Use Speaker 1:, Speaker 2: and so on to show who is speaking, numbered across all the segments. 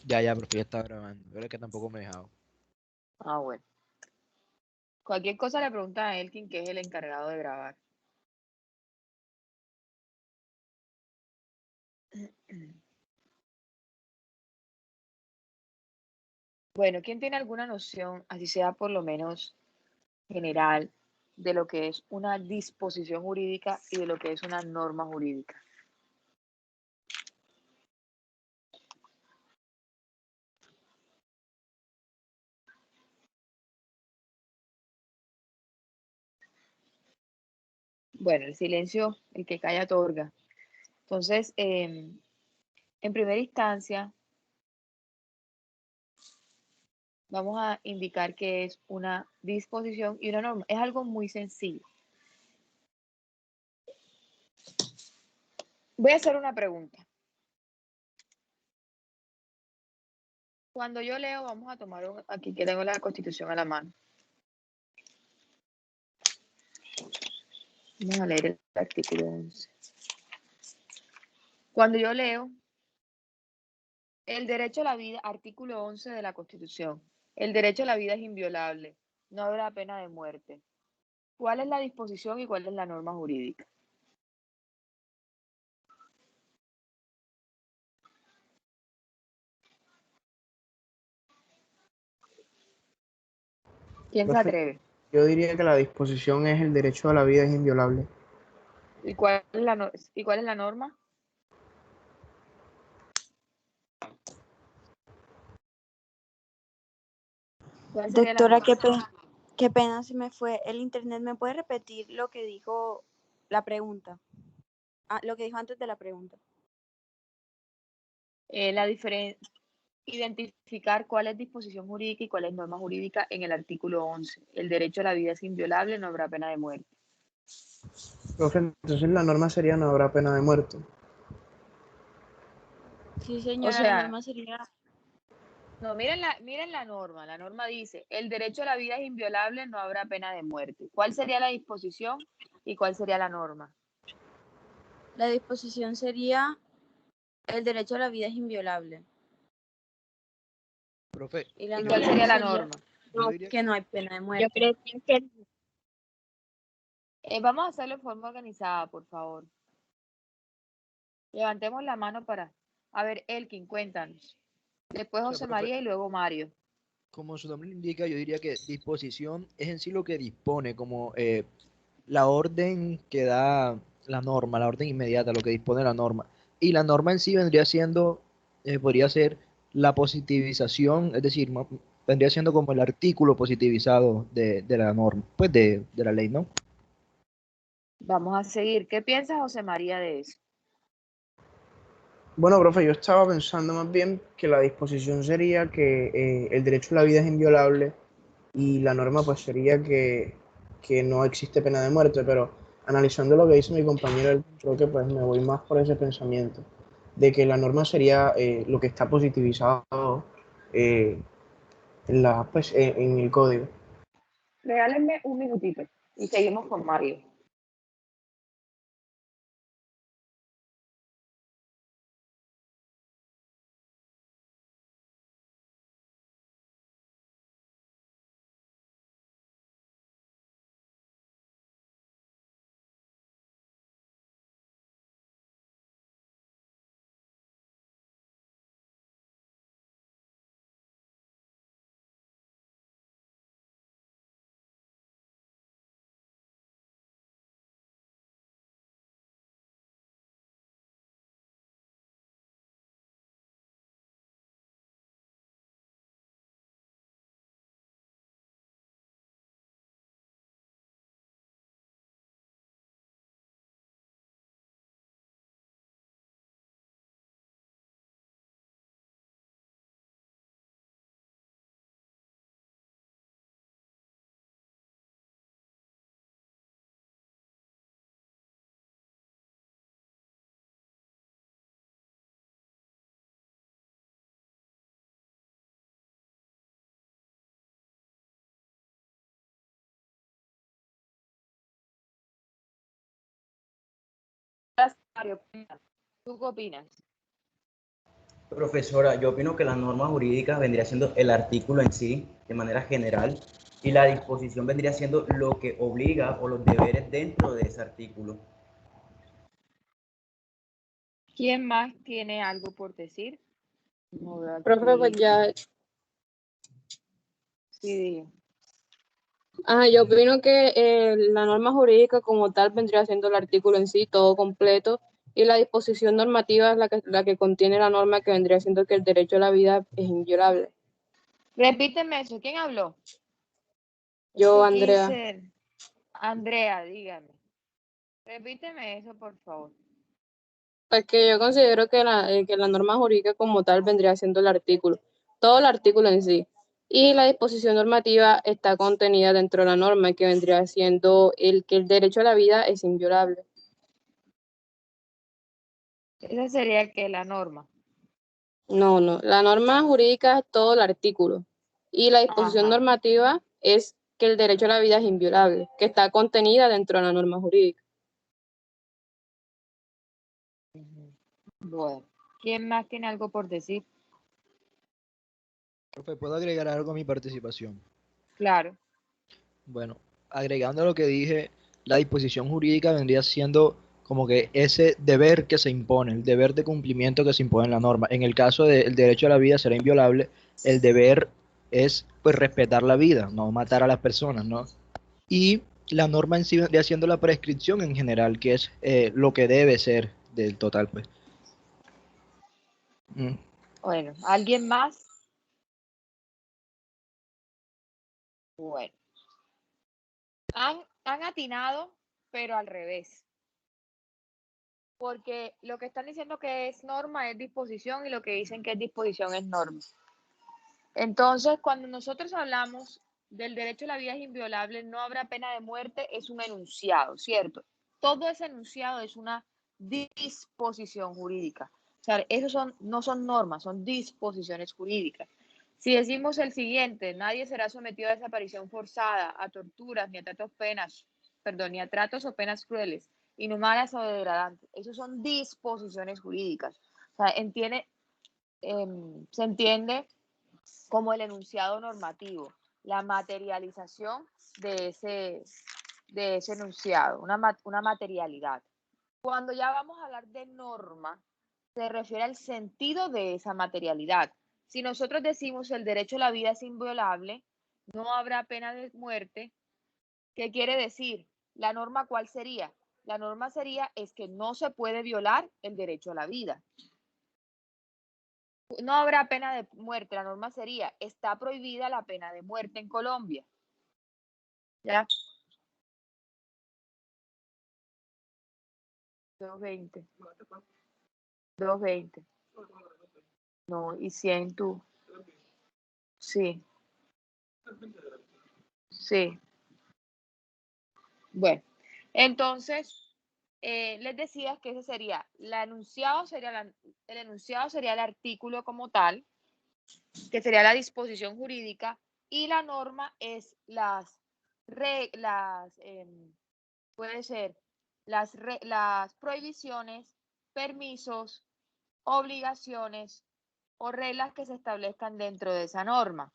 Speaker 1: Ya, profe, ya está grabando. Pero es que tampoco me he dejado.
Speaker 2: Ah, bueno. Cualquier cosa le pregunta a Elkin, que es el encargado de grabar. Bueno, ¿quién tiene alguna noción, así sea por lo menos general, de lo que es una disposición jurídica y de lo que es una norma jurídica? Bueno, el silencio, el que calla otorga. Entonces, en primera instancia, vamos a indicar que es una disposición y una norma. Es algo muy sencillo. Voy a hacer una pregunta. Cuando yo leo, vamos a tomar aquí que tengo la Constitución a la mano. Vamos a leer el artículo 11. Cuando yo leo el derecho a la vida, artículo 11 de la Constitución, el derecho a la vida es inviolable, no habrá pena de muerte. ¿Cuál es la disposición y cuál es la norma jurídica? ¿Quién se
Speaker 3: Profe,
Speaker 2: atreve?
Speaker 3: yo diría que la disposición es el derecho a la vida es inviolable.
Speaker 2: ¿Y cuál es la norma? ¿Cuál sería la
Speaker 4: Doctora,
Speaker 2: norma?
Speaker 4: qué pena se me fue el internet. ¿Me puede repetir lo que dijo la pregunta? Ah, lo que dijo antes de la pregunta.
Speaker 2: Identificar cuál es disposición jurídica y cuál es norma jurídica en el artículo 11. El derecho a la vida es inviolable, no habrá pena de muerte.
Speaker 3: Profe, entonces la norma sería no habrá pena de muerte.
Speaker 4: Sí,
Speaker 2: O
Speaker 4: señora, la
Speaker 2: sea,
Speaker 4: norma sería.
Speaker 2: no, miren la norma. La norma dice, el derecho a la vida es inviolable, no habrá pena de muerte. ¿Cuál sería la disposición y cuál sería la norma?
Speaker 4: La disposición sería el derecho a la vida es inviolable.
Speaker 1: Profe,
Speaker 4: Y la
Speaker 2: ¿Y cuál
Speaker 4: norma
Speaker 2: sería la
Speaker 4: sería
Speaker 2: norma?
Speaker 1: yo diría
Speaker 4: que no hay pena de
Speaker 5: Yo
Speaker 4: muerte.
Speaker 5: creo que
Speaker 2: Vamos a hacerlo de forma organizada, por favor. Levantemos la mano para... A ver, Elkin, cuéntanos. Después
Speaker 1: o sea,
Speaker 2: José
Speaker 1: profe,
Speaker 2: María y luego Mario.
Speaker 1: como su nombre lo indica, yo diría que disposición es en sí lo que dispone, como la orden que da la norma, la orden inmediata, lo que dispone la norma. Y la norma en sí vendría siendo, podría ser la positivización, es decir, vendría siendo como el artículo positivizado de la norma, pues de la ley, ¿no?
Speaker 2: Vamos a seguir. ¿Qué piensa José María de eso?
Speaker 3: Bueno, profe, yo estaba pensando más bien que la disposición sería que el derecho a la vida es inviolable y la norma pues sería que no existe pena de muerte, pero analizando lo que dice mi compañero, creo que pues me voy más por ese pensamiento, de que la norma sería lo que está positivizado eh, en el código.
Speaker 2: Regálenme un minutito y seguimos con Mario. Mario, ¿tú qué opinas?
Speaker 5: Profesora, yo opino que la norma jurídica vendría siendo el artículo en sí, de manera general, y la disposición vendría siendo lo que obliga o los deberes dentro de ese artículo.
Speaker 2: ¿Quién más tiene algo por decir? No veo
Speaker 6: Profe, pues
Speaker 2: aquí.
Speaker 6: ya,
Speaker 2: Sí, digo.
Speaker 6: yo opino que la norma jurídica como tal vendría siendo el artículo en sí, todo completo, y la disposición normativa es la que contiene la norma que vendría siendo que el derecho a la vida es inviolable.
Speaker 2: Repíteme eso. ¿Quién habló? Es
Speaker 6: Yo,
Speaker 2: que
Speaker 6: Andrea,
Speaker 2: quise. Andrea, dígame. Repíteme eso, por favor.
Speaker 6: pues que yo considero que la norma jurídica como tal vendría siendo el artículo, todo el artículo en sí. Y la disposición normativa está contenida dentro de la norma que vendría siendo el que el derecho a la vida es inviolable.
Speaker 2: Esa sería que la norma.
Speaker 6: No, no, la norma jurídica es todo el artículo. Y la disposición
Speaker 2: Ajá.
Speaker 6: normativa es que el derecho a la vida es inviolable, que está contenida dentro de la norma jurídica.
Speaker 2: Ujú. Bueno. ¿Quién más tiene algo por decir?
Speaker 1: Profe, ¿puedo agregar algo a mi participación?
Speaker 2: Claro.
Speaker 1: Bueno, agregando a lo que dije, la disposición jurídica vendría siendo como que ese deber que se impone, el deber de cumplimiento que se impone en la norma. En el caso del derecho a la vida será inviolable, el deber es pues respetar la vida, no matar a las personas, ¿no? Y la norma en sí vendría siendo la prescripción en general, que es lo que debe ser del total, pues. Mm.
Speaker 2: Bueno, ¿alguien más? Bueno. Han atinado, pero al revés. Porque lo que están diciendo que es norma es disposición y lo que dicen que es disposición es norma. Entonces, cuando nosotros hablamos del derecho a la vida es inviolable, no habrá pena de muerte, es un enunciado, ¿cierto? Todo ese enunciado es una disposición jurídica. O sea, no son normas, son disposiciones jurídicas. Si decimos el siguiente, nadie será sometido a desaparición forzada, a torturas, ni a tratos o penas crueles, inhumanas o degradantes. Esos son disposiciones jurídicas. O sea, se entiende como el enunciado normativo, la materialización de ese enunciado, una materialidad. Cuando ya vamos a hablar de norma, se refiere al sentido de esa materialidad. Si nosotros decimos el derecho a la vida es inviolable, no habrá pena de muerte, ¿qué quiere decir? ¿La norma cuál sería? La norma sería es que no se puede violar el derecho a la vida. No habrá pena de muerte, la norma sería, está prohibida la pena de muerte en Colombia. ¿Ya? 220. 220. No, y 100 tú. Sí, sí. Bueno, entonces, les decía que ese sería, el enunciado sería el artículo como tal, que sería la disposición jurídica, y la norma es puede ser las prohibiciones, permisos, obligaciones o reglas que se establezcan dentro de esa norma.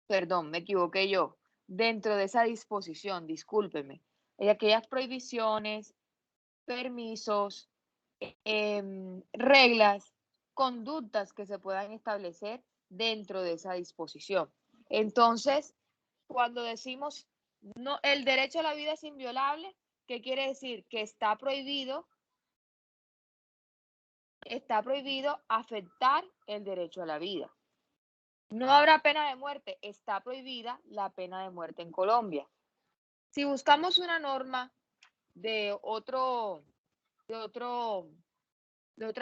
Speaker 2: Perdón, me equivoqué yo. Dentro de esa disposición, discúlpeme. Hay aquellas prohibiciones, permisos, reglas, conductas que se puedan establecer dentro de esa disposición. Entonces, cuando decimos no, el derecho a la vida es inviolable, ¿qué quiere decir? Que está prohibido afectar el derecho a la vida. No habrá pena de muerte, está prohibida la pena de muerte en Colombia. Si buscamos una norma de otra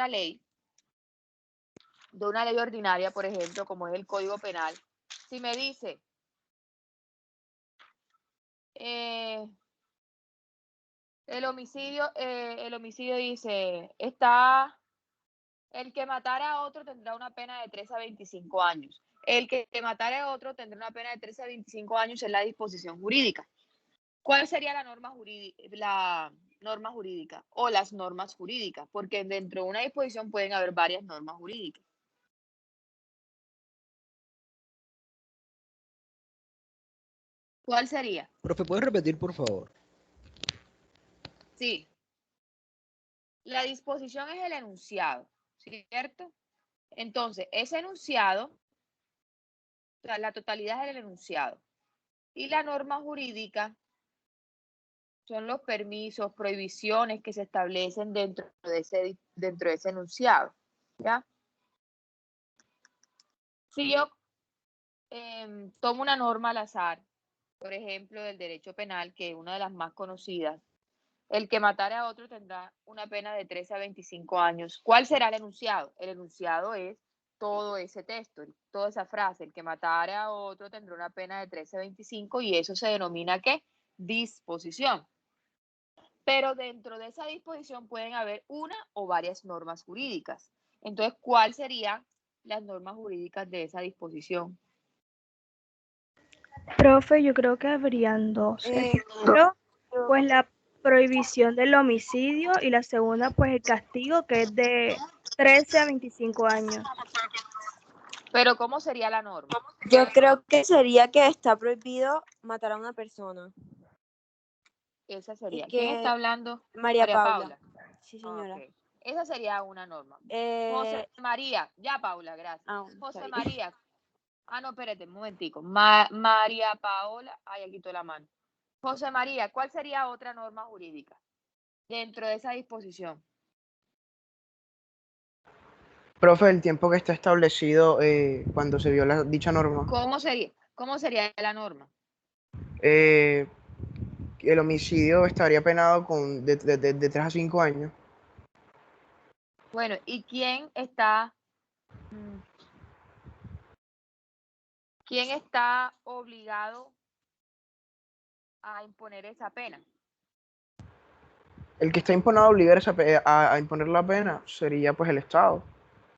Speaker 2: ley, de una ley ordinaria, por ejemplo, como es el Código Penal, si me dice el homicidio dice, el que matara a otro tendrá una pena de 3 a 25 años. El que matara a otro tendrá una pena de 3 a 25 años en la disposición jurídica. ¿Cuál sería la norma jurídica o las normas jurídicas? Porque dentro de una disposición pueden haber varias normas jurídicas. ¿Cuál sería?
Speaker 1: Profe, ¿puedes repetir, por favor?
Speaker 2: Sí. La disposición es el enunciado, ¿cierto? Entonces, ese enunciado, o sea, la totalidad es el enunciado. Y la norma jurídica son los permisos, prohibiciones que se establecen dentro de ese enunciado, ¿ya? Si yo tomo una norma al azar, por ejemplo, del derecho penal, que es una de las más conocidas, el que matare a otro tendrá una pena de 13 a 25 años. ¿Cuál será el enunciado? El enunciado es todo ese texto, toda esa frase, el que matare a otro tendrá una pena de 13 a 25 y eso se denomina ¿qué? Disposición. Pero dentro de esa disposición pueden haber una o varias normas jurídicas. Entonces, ¿cuáles serían las normas jurídicas de esa disposición?
Speaker 7: Profe, yo creo que habrían dos. El primero, pues la prohibición del homicidio y la segunda, pues el castigo que es de 13 a 25 años.
Speaker 2: Pero ¿cómo sería la norma?
Speaker 4: Yo creo que sería que está prohibido matar a una persona.
Speaker 2: Esa sería.
Speaker 4: Y
Speaker 2: ¿Quién
Speaker 4: que
Speaker 2: está hablando?
Speaker 4: María Paula. Sí, señora.
Speaker 2: Ok. Esa sería una norma. José María. Ya, Paula, gracias. José María. Ah, no, espérate, un momentico. María Paola. Ay, aquí quitó la mano. José María, ¿cuál sería otra norma jurídica dentro de esa disposición?
Speaker 3: Profe, el tiempo que está establecido cuando se viola dicha norma.
Speaker 2: ¿Cómo sería la norma?
Speaker 3: El homicidio estaría penado con de 3 a 5 años.
Speaker 2: Bueno, ¿y quién está obligado a imponer esa pena?
Speaker 3: El que está imponado a obligar a imponer la pena sería pues el Estado.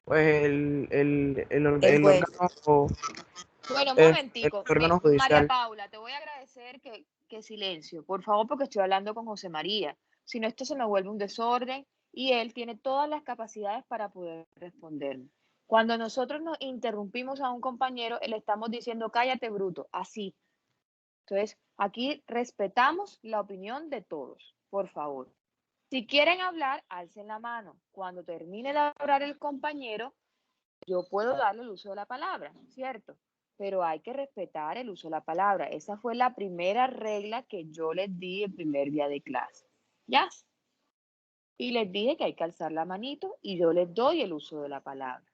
Speaker 3: Pues el
Speaker 4: juez.
Speaker 3: órgano,
Speaker 2: Bueno, un
Speaker 3: el
Speaker 2: momentico.
Speaker 3: órgano
Speaker 2: María
Speaker 3: judicial.
Speaker 2: Paula, te voy a agradecer que silencio, por favor, porque estoy hablando con José María. Si no, esto se me vuelve un desorden y él tiene todas las capacidades para poder responderme. Cuando nosotros nos interrumpimos a un compañero, le estamos diciendo, cállate, bruto, así. Entonces, aquí respetamos la opinión de todos, por favor. Si quieren hablar, alcen la mano. Cuando termine de hablar el compañero, yo puedo darle el uso de la palabra, ¿cierto? Pero hay que respetar el uso de la palabra. Esa fue la primera regla que yo les di el primer día de clase. ¿Ya? Y les dije que hay que alzar la manito y yo les doy el uso de la palabra.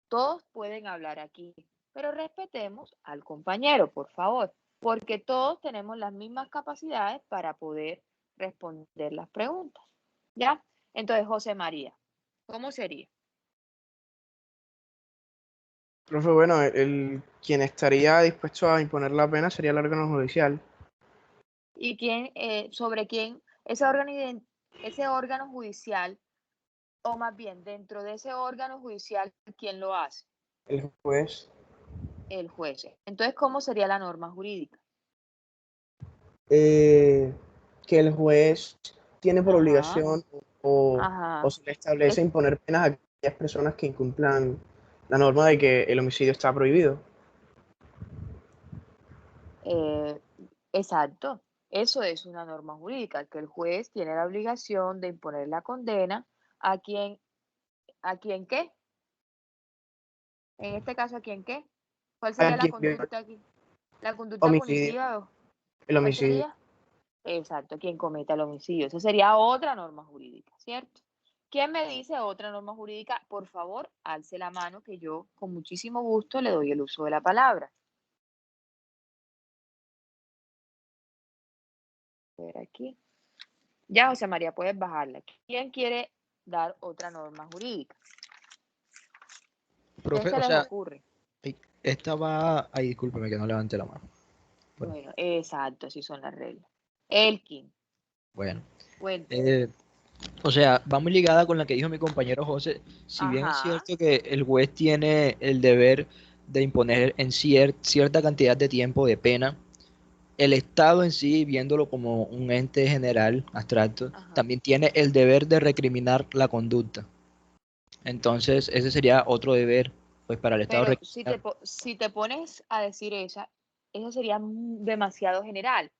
Speaker 2: Todos pueden hablar aquí, pero respetemos al compañero, por favor, porque todos tenemos las mismas capacidades para poder responder las preguntas. ¿Ya? Entonces, José María, ¿cómo sería?
Speaker 3: Profe, bueno, quien estaría dispuesto a imponer la pena sería el órgano judicial.
Speaker 2: ¿Y sobre quién ese órgano judicial, o más bien dentro de ese órgano judicial, quién lo hace?
Speaker 3: El juez.
Speaker 2: El juez. Entonces, ¿cómo sería la norma jurídica?
Speaker 3: Que el juez tiene por
Speaker 2: Ajá.
Speaker 3: obligación o se le establece imponer penas a aquellas personas que incumplan la norma de que el homicidio está prohibido.
Speaker 2: Exacto. Eso es una norma jurídica, que el juez tiene la obligación de imponer la condena a quien qué. En este caso, ¿a quién qué? ¿Cuál sería la conducta aquí? ¿La conducta punitiva?
Speaker 3: El
Speaker 2: ¿Cuál
Speaker 3: homicidio.
Speaker 2: sería? Exacto, quien cometa el homicidio. Esa sería otra norma jurídica, ¿cierto? ¿Quién me dice otra norma jurídica? Por favor, alce la mano que yo con muchísimo gusto le doy el uso de la palabra. A ver aquí. Ya, José María, puedes bajarla. ¿Quién quiere dar otra norma jurídica?
Speaker 1: Profe,
Speaker 2: ¿Qué se
Speaker 1: o
Speaker 2: les
Speaker 1: sea,
Speaker 2: ocurre?
Speaker 1: esta va... Ay, discúlpeme que no levante la mano.
Speaker 2: Bueno, exacto, así son las reglas. Elkin,
Speaker 1: Bueno,
Speaker 2: cuente.
Speaker 1: o sea, va muy ligada con la que dijo mi compañero José. Si bien es
Speaker 2: Ajá.
Speaker 1: cierto que el juez tiene el deber de imponer en cierta cantidad de tiempo de pena, el Estado en sí, viéndolo como un ente general, abstracto,
Speaker 2: Ajá.
Speaker 1: también tiene el deber de recriminar la conducta. Entonces, ese sería otro deber, pues, para el Estado
Speaker 2: Pero
Speaker 1: recriminar.
Speaker 2: si te pones a decir esa, eso sería demasiado general.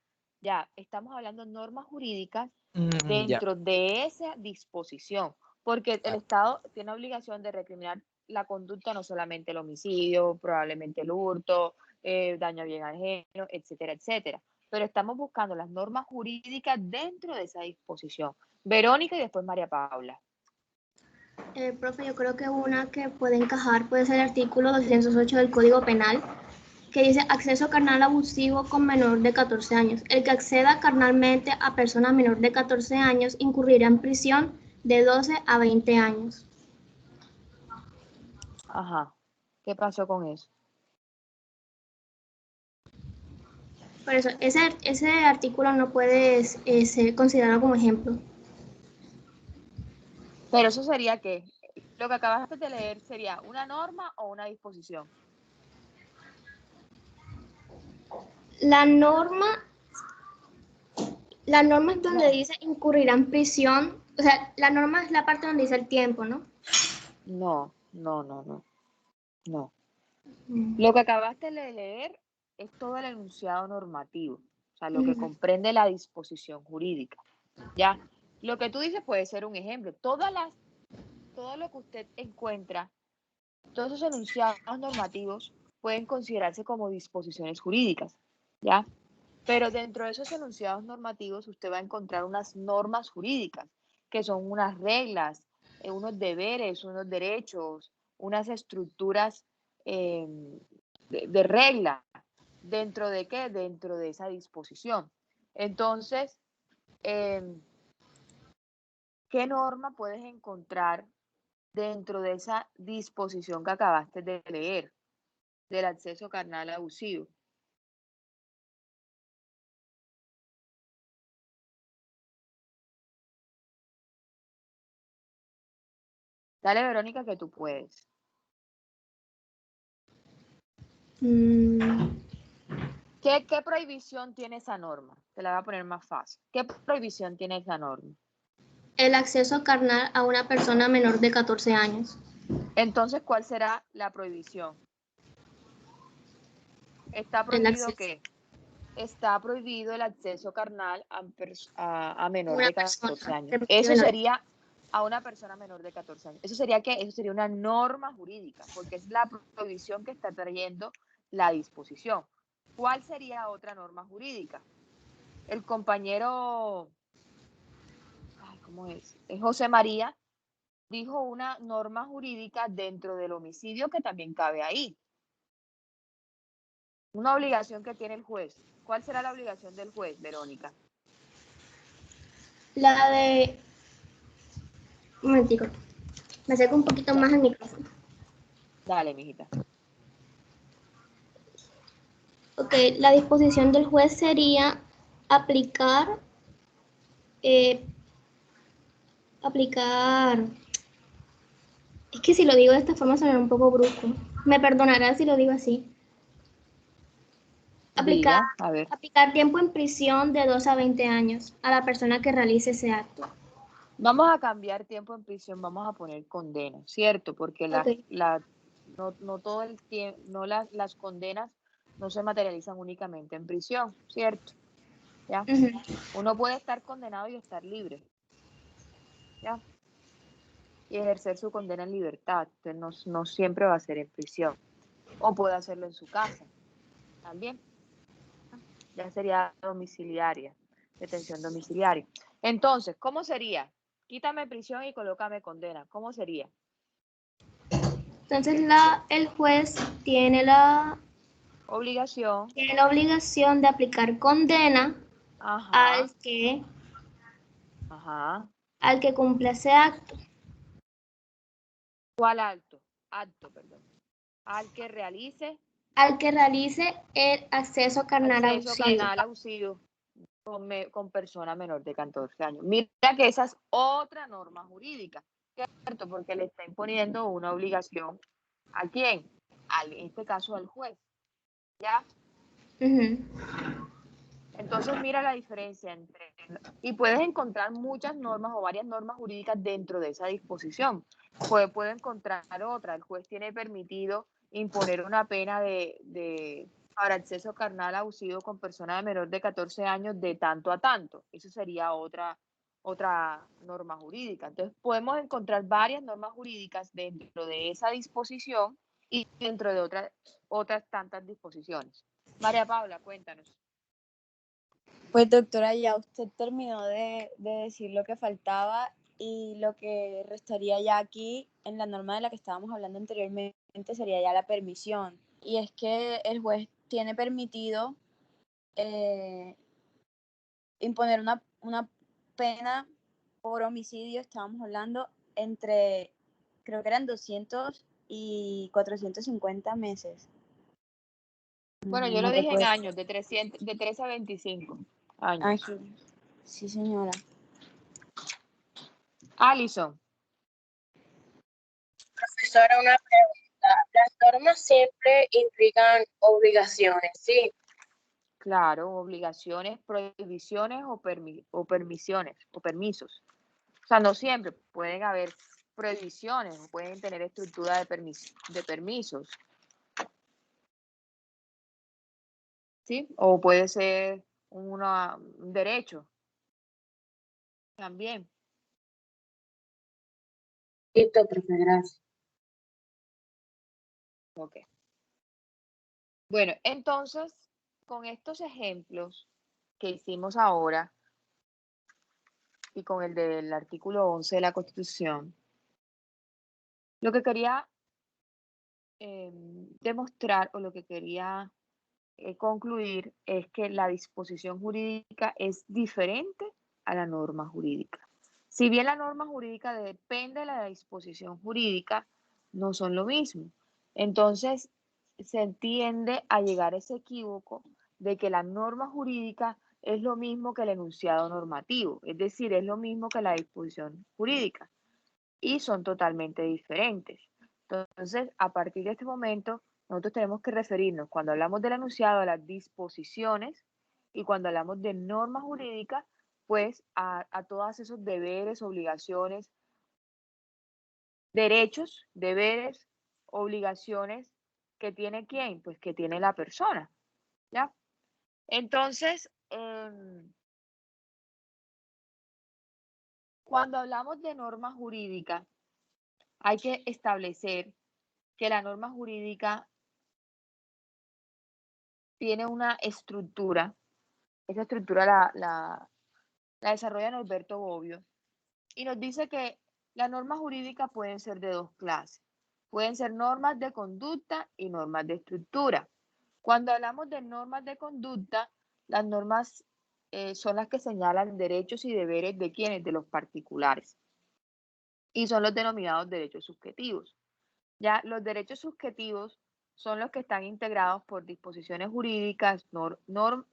Speaker 2: Ya, estamos hablando de normas jurídicas
Speaker 1: Ya.
Speaker 2: dentro de esa disposición, porque el
Speaker 1: Claro.
Speaker 2: Estado tiene obligación de recriminar la conducta, no solamente el homicidio, probablemente el hurto, daño a bien ajeno, etcétera, etcétera. Pero estamos buscando las normas jurídicas dentro de esa disposición. Verónica y después María Paula.
Speaker 8: Profe, yo creo que una que puede encajar puede ser el artículo 208 del Código Penal, que dice acceso carnal abusivo con menor de 14 años. El que acceda carnalmente a persona menor de 14 años incurrirá en prisión de 12 a 20 años.
Speaker 2: Ajá. ¿Qué pasó con eso?
Speaker 8: Por eso, ese artículo no puede ser considerado como ejemplo.
Speaker 2: Pero eso sería que lo que acabaste de leer sería una norma o una disposición.
Speaker 8: La norma es donde dice incurrirá en prisión. O sea, la norma es la parte donde dice el tiempo, ¿no?
Speaker 2: No. Lo que acabaste de leer es todo el enunciado normativo, o sea, lo que comprende la disposición jurídica. Ya, lo que tú dices puede ser un ejemplo. Todo lo que usted encuentra, todos esos enunciados normativos pueden considerarse como disposiciones jurídicas, ¿ya? Pero dentro de esos enunciados normativos usted va a encontrar unas normas jurídicas, que son unas reglas, unos deberes, unos derechos, unas estructuras de regla. ¿Dentro de qué? Dentro de esa disposición. Entonces, ¿qué norma puedes encontrar dentro de esa disposición que acabaste de leer del acceso carnal abusivo? Dale, Verónica, que tú puedes. ¿Qué prohibición tiene esa norma? Te la voy a poner más fácil. ¿Qué prohibición tiene esa norma?
Speaker 8: El acceso carnal a una persona menor de 14 años.
Speaker 2: Entonces, ¿cuál será la prohibición? ¿Está
Speaker 8: El
Speaker 2: prohibido
Speaker 8: acceso.
Speaker 2: qué? Está prohibido el acceso carnal a menor
Speaker 8: Una
Speaker 2: de 14
Speaker 8: persona
Speaker 2: años.
Speaker 8: de
Speaker 2: Eso
Speaker 8: menor.
Speaker 2: sería a una persona menor de 14 años. ¿Eso sería qué? Eso sería una norma jurídica, porque es la prohibición que está trayendo la disposición. ¿Cuál sería otra norma jurídica? El compañero, ¿cómo es? José María dijo una norma jurídica dentro del homicidio que también cabe ahí. Una obligación que tiene el juez. ¿Cuál será la obligación del juez, Verónica?
Speaker 8: La de... Un momentico. Me acerco un poquito más al micrófono.
Speaker 2: Dale, mijita.
Speaker 8: Ok, la disposición del juez sería aplicar... Es que si lo digo de esta forma sonará un poco brusco. Me perdonará si lo digo así.
Speaker 2: Diga, a ver.
Speaker 8: Aplicar tiempo en prisión de 2 a 20 años a la persona que realice ese acto.
Speaker 2: Vamos a cambiar tiempo en prisión, vamos a poner condena, ¿cierto? Porque
Speaker 8: Ok.
Speaker 2: no todo el tiempo, las condenas no se materializan únicamente en prisión, ¿cierto? ¿Ya? Uno puede estar condenado y estar libre, ¿ya? Y ejercer su condena en libertad, entonces no siempre va a ser en prisión. O puede hacerlo en su casa, también. Ya sería domiciliaria, detención domiciliaria. Entonces, ¿cómo sería? Quítame prisión y colócame condena. ¿Cómo sería?
Speaker 8: Entonces el juez tiene la
Speaker 2: Obligación.
Speaker 8: de aplicar condena
Speaker 2: Ajá.
Speaker 8: al que cumple ese acto.
Speaker 2: ¿Cuál acto? Acto, perdón. Al que realice
Speaker 8: El acceso carnal
Speaker 2: abusivo con persona menor de 14 años. Mira que esa es otra norma jurídica, ¿cierto? Porque le está imponiendo una obligación. ¿A quién? En este caso al juez. ¿Ya? Entonces mira la diferencia entre... Y puedes encontrar muchas normas o varias normas jurídicas dentro de esa disposición. Puedo encontrar otra. El juez tiene permitido imponer una pena de Para acceso carnal abusivo con persona de menor de 14 años de tanto a tanto. Eso sería otra norma jurídica. Entonces, podemos encontrar varias normas jurídicas dentro de esa disposición y dentro de otras tantas disposiciones. María Paula, cuéntanos.
Speaker 4: Pues doctora, ya usted terminó de decir lo que faltaba y lo que restaría ya aquí en la norma de la que estábamos hablando anteriormente sería ya la permisión. Y es que el juez tiene permitido imponer una pena por homicidio, estábamos hablando, entre, creo que eran 200 y 450 meses.
Speaker 2: Bueno, yo
Speaker 4: No
Speaker 2: lo dije en
Speaker 4: recuerdo.
Speaker 2: años, de 13 a 25 años.
Speaker 4: Aquí. Sí, señora.
Speaker 2: Alison.
Speaker 6: Profesora, una pregunta. Las normas siempre implican obligaciones, ¿sí?
Speaker 2: Claro, obligaciones, prohibiciones o permisiones o permisos. O sea, no siempre pueden haber prohibiciones o pueden tener estructura de permisos. ¿Sí? O puede ser un derecho también.
Speaker 6: Listo, profe, gracias.
Speaker 2: Ok. Bueno, entonces, con estos ejemplos que hicimos ahora y con el del artículo 11 de la Constitución, lo que quería demostrar o lo que quería concluir es que la disposición jurídica es diferente a la norma jurídica. Si bien la norma jurídica depende de la disposición jurídica, no son lo mismo. Entonces, se tiende a llegar a ese equívoco de que la norma jurídica es lo mismo que el enunciado normativo, es decir, es lo mismo que la disposición jurídica y son totalmente diferentes. Entonces, a partir de este momento, nosotros tenemos que referirnos, cuando hablamos del enunciado, a las disposiciones y cuando hablamos de norma jurídica, pues a todos esos deberes, obligaciones, derechos, deberes, obligaciones que tiene quién, pues que tiene la persona, ¿ya? Entonces, cuando hablamos de norma jurídica, hay que establecer que la norma jurídica tiene una estructura, esa estructura la desarrolla Norberto Bobbio, y nos dice que las normas jurídicas pueden ser de dos clases. Pueden ser normas de conducta y normas de estructura. Cuando hablamos de normas de conducta, las normas son las que señalan derechos y deberes de quienes, de los particulares. Y son los denominados derechos subjetivos. Ya los derechos subjetivos son los que están integrados por disposiciones jurídicas, una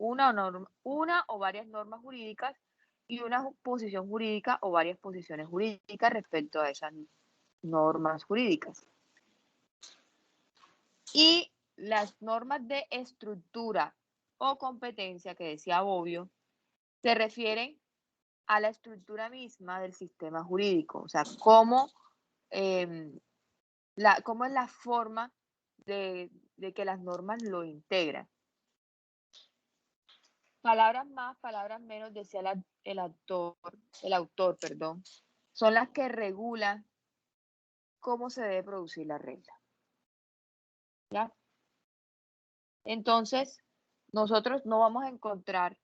Speaker 2: o varias normas jurídicas y una posición jurídica o varias posiciones jurídicas respecto a esas normas jurídicas. Y las normas de estructura o competencia que decía Bobbio se refieren a la estructura misma del sistema jurídico, o sea, cómo es la forma de que las normas lo integran. Palabras más, palabras menos, decía el autor, son las que regulan cómo se debe producir la regla. ¿Ya? Entonces, nosotros no vamos a encontrar,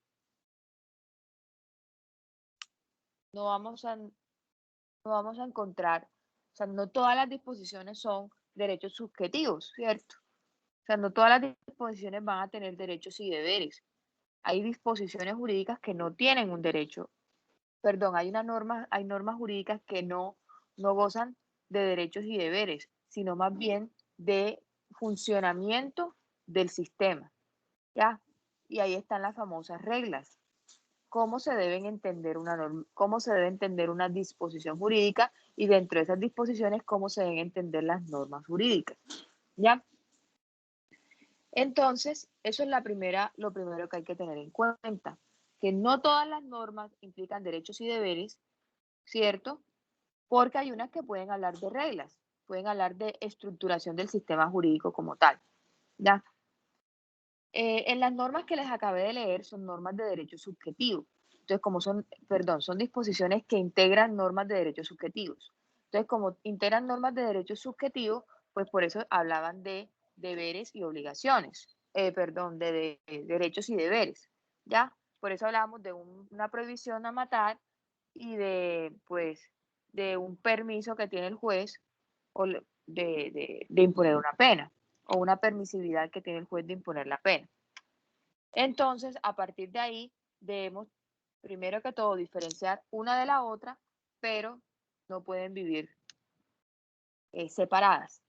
Speaker 2: no vamos a encontrar, o sea, no todas las disposiciones son derechos subjetivos, ¿cierto? O sea, no todas las disposiciones van a tener derechos y deberes. Hay disposiciones jurídicas que no tienen un derecho. Perdón, hay normas jurídicas que no gozan de derechos y deberes, sino más bien de funcionamiento del sistema. ¿Ya? Y ahí están las famosas reglas. Cómo se deben entender una norma, cómo se debe entender una disposición jurídica y dentro de esas disposiciones cómo se deben entender las normas jurídicas. ¿Ya? Entonces, eso es lo primero que hay que tener en cuenta, que no todas las normas implican derechos y deberes, ¿cierto? Porque hay unas que pueden hablar de reglas, pueden hablar de estructuración del sistema jurídico como tal, ¿ya? En las normas que les acabé de leer son normas de derecho subjetivo. Entonces, como son, perdón, son disposiciones que integran normas de derechos subjetivos. Entonces, como integran normas de derechos subjetivos, pues por eso hablaban de deberes y obligaciones, perdón, de derechos y deberes, ¿ya? Por eso hablábamos de una prohibición a matar y de, pues, de un permiso que tiene el juez o de imponer una pena o una permisividad que tiene el juez de imponer la pena. Entonces, a partir de ahí, debemos, primero que todo, diferenciar una de la otra, pero no pueden vivir separadas.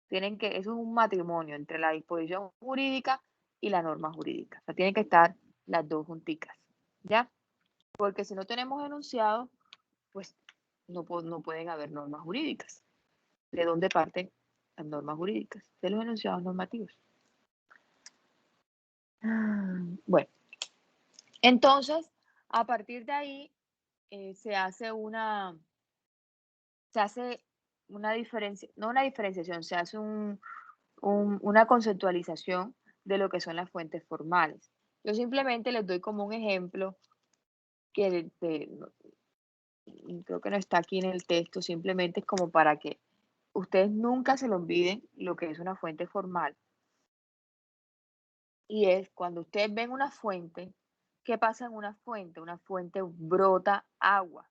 Speaker 2: Eso es un matrimonio entre la disposición jurídica y la norma jurídica. O sea, tienen que estar las dos junticas, ¿ya? Porque si no tenemos enunciado, pues no pueden haber normas jurídicas. ¿De dónde parten las normas jurídicas? De los enunciados normativos. Bueno, entonces, a partir de ahí se hace una diferencia, no una diferenciación, se hace una conceptualización de lo que son las fuentes formales. Yo simplemente les doy como un ejemplo que creo que no está aquí en el texto, simplemente es como para que ustedes nunca se lo olviden lo que es una fuente formal. Y es cuando ustedes ven una fuente, ¿qué pasa en una fuente? Una fuente brota agua,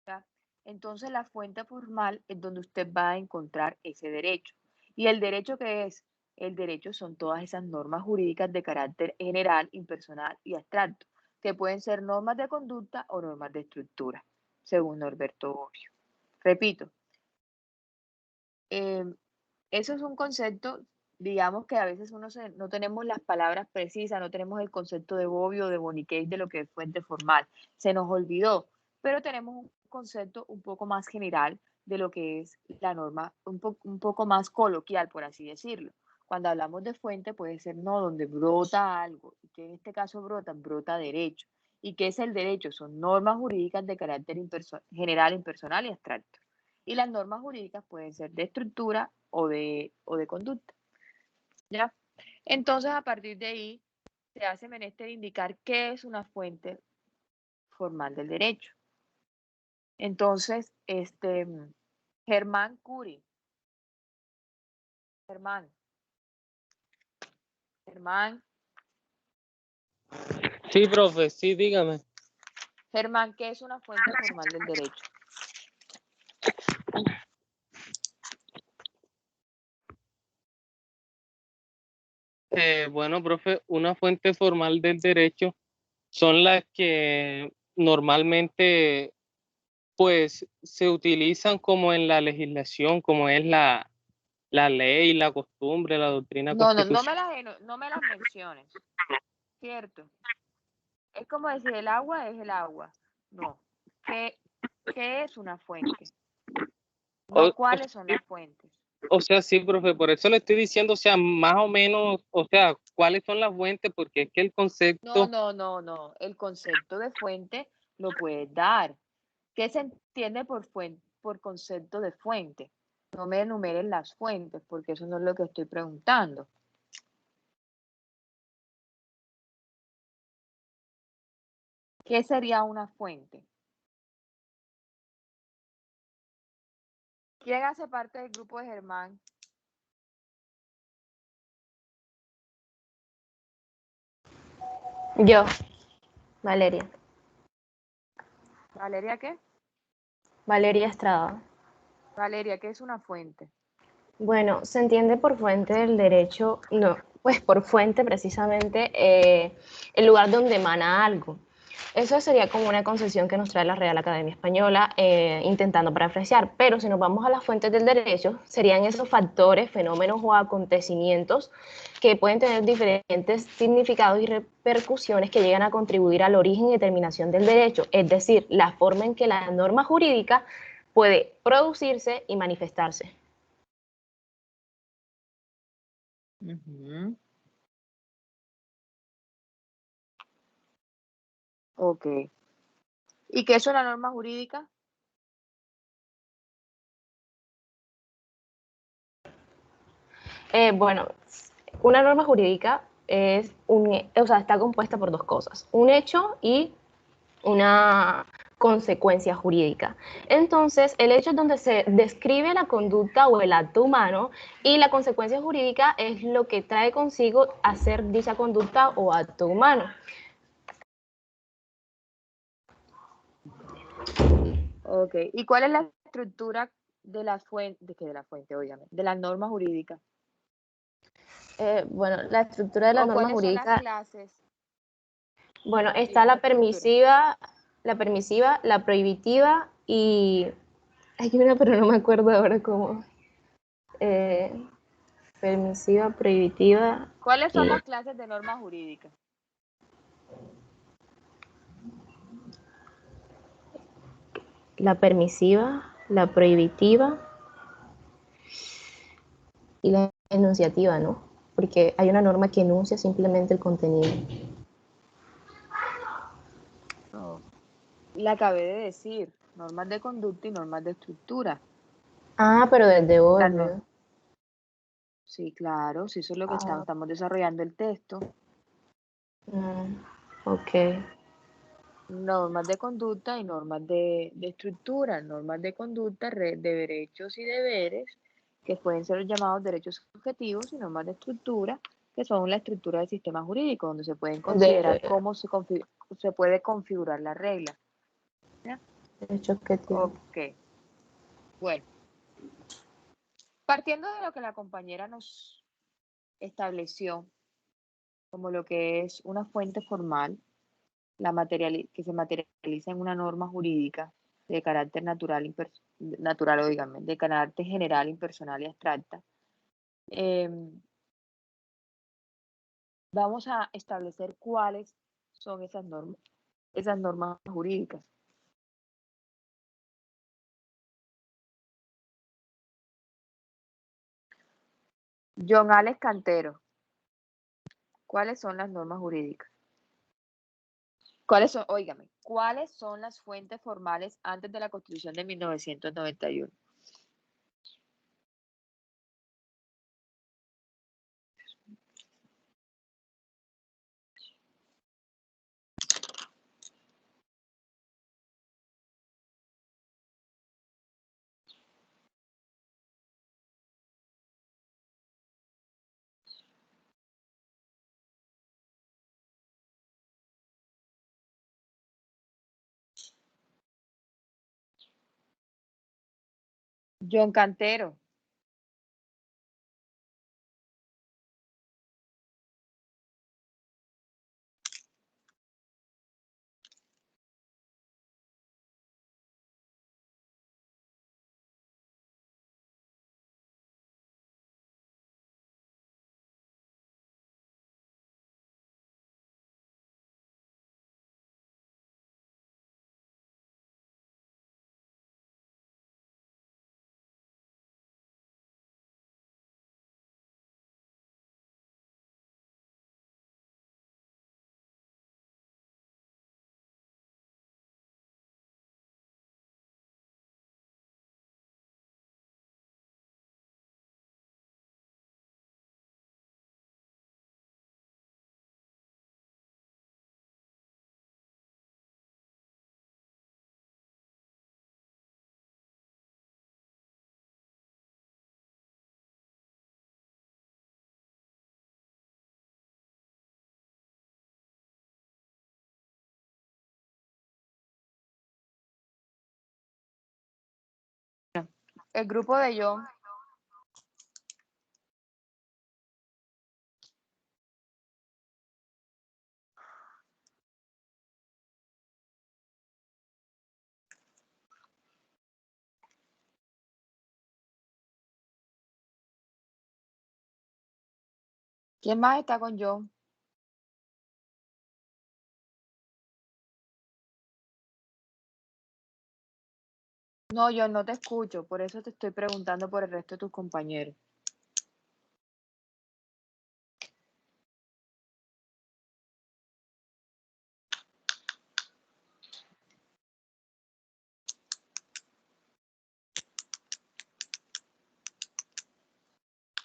Speaker 2: ¿ya? Entonces la fuente formal es donde usted va a encontrar ese derecho. ¿Y el derecho qué es? El derecho son todas esas normas jurídicas de carácter general, impersonal y abstracto, que pueden ser normas de conducta o normas de estructura, según Norberto Bobbio. Repito, eso es un concepto, digamos que a veces no tenemos las palabras precisas, no tenemos el concepto de Bobbio, de Boniquet, de lo que es fuente formal. Se nos olvidó, pero tenemos un concepto un poco más general de lo que es la norma, un poco más coloquial, por así decirlo. Cuando hablamos de fuente puede ser no donde brota algo, y que en este caso brota derecho. ¿Y qué es el derecho? Son normas jurídicas de carácter general, impersonal y abstracto. Y las normas jurídicas pueden ser de estructura o de conducta, ¿ya? Entonces, a partir de ahí, se hace menester indicar qué es una fuente formal del derecho. Entonces, Germán Curi. Germán.
Speaker 9: Sí, profe, sí, dígame.
Speaker 2: Germán, ¿qué es una fuente formal del derecho?
Speaker 9: Bueno, profe, una fuente formal del derecho son las que normalmente pues se utilizan como en la legislación, como es la ley, la costumbre, la doctrina
Speaker 2: No
Speaker 9: constitucional.
Speaker 2: no me las menciones, ¿cierto? Es como decir, el agua es el agua. No. ¿Qué es una fuente? No, ¿cuáles son las fuentes?
Speaker 9: O sea, sí, profe, por eso le estoy diciendo, o sea, más o menos, o sea, cuáles son las fuentes, porque es que el concepto,
Speaker 2: No. El concepto de fuente lo puedes dar. ¿Qué se entiende por concepto de fuente? No me enumeren las fuentes, porque eso no es lo que estoy preguntando. ¿Qué sería una fuente? ¿Quién hace parte del grupo de Germán?
Speaker 10: Yo, Valeria.
Speaker 2: ¿Valeria qué?
Speaker 10: Valeria Estrada.
Speaker 2: Valeria, ¿qué es una fuente?
Speaker 10: Bueno, se entiende por fuente del derecho, no, pues por fuente precisamente el lugar donde emana algo. Eso sería como una concesión que nos trae la Real Academia Española intentando parafrasear, pero si nos vamos a las fuentes del derecho, serían esos factores, fenómenos o acontecimientos que pueden tener diferentes significados y repercusiones que llegan a contribuir al origen y determinación del derecho, es decir, la forma en que la norma jurídica puede producirse y manifestarse.
Speaker 2: Ok. ¿Y qué es una norma jurídica?
Speaker 10: Bueno, una norma jurídica está compuesta por dos cosas, un hecho y una consecuencia jurídica. Entonces, el hecho es donde se describe la conducta o el acto humano y la consecuencia jurídica es lo que trae consigo hacer dicha conducta o acto humano.
Speaker 2: Ok, ¿y cuál es la estructura de la fuente, óigame, de la norma jurídica?
Speaker 10: Bueno, la estructura de la
Speaker 2: ¿O
Speaker 10: norma
Speaker 2: cuáles son las
Speaker 10: jurídica,
Speaker 2: clases?
Speaker 10: bueno,
Speaker 2: Sí,
Speaker 10: está
Speaker 2: esa
Speaker 10: la
Speaker 2: estructura.
Speaker 10: permisiva, la prohibitiva y hay una, pero no me acuerdo ahora cómo. Permisiva, prohibitiva
Speaker 2: ¿Cuáles son
Speaker 10: y
Speaker 2: las clases de norma jurídica?
Speaker 10: la permisiva, la prohibitiva y la enunciativa, ¿no? Porque hay una norma que enuncia simplemente el contenido.
Speaker 2: No, la acabé de decir, normas de conducta y normas de estructura.
Speaker 10: Ah, pero desde
Speaker 2: Las
Speaker 10: orden.
Speaker 2: Sí, claro, sí, eso es lo que
Speaker 10: Ah,
Speaker 2: estamos desarrollando el texto.
Speaker 10: ok.
Speaker 2: Normas de conducta y normas de estructura. Normas de conducta, de derechos y deberes, que pueden ser llamados derechos subjetivos, y normas de estructura, que son la estructura del sistema jurídico, donde se pueden considerar cómo se puede configurar la regla. ¿Ya?
Speaker 10: Derechos que tiene.
Speaker 2: Ok, bueno. Partiendo de lo que la compañera nos estableció como lo que es una fuente formal, que se materializa en una norma jurídica de carácter natural, oígame, de carácter general, impersonal y abstracta, vamos a establecer cuáles son esas normas jurídicas. John Alex Cantero, ¿cuáles son las normas jurídicas? ¿Cuáles son las fuentes formales antes de la Constitución de 1991? John Cantero. El grupo de John. ¿Quién más está con John? No, yo no te escucho, por eso te estoy preguntando por el resto de tus compañeros.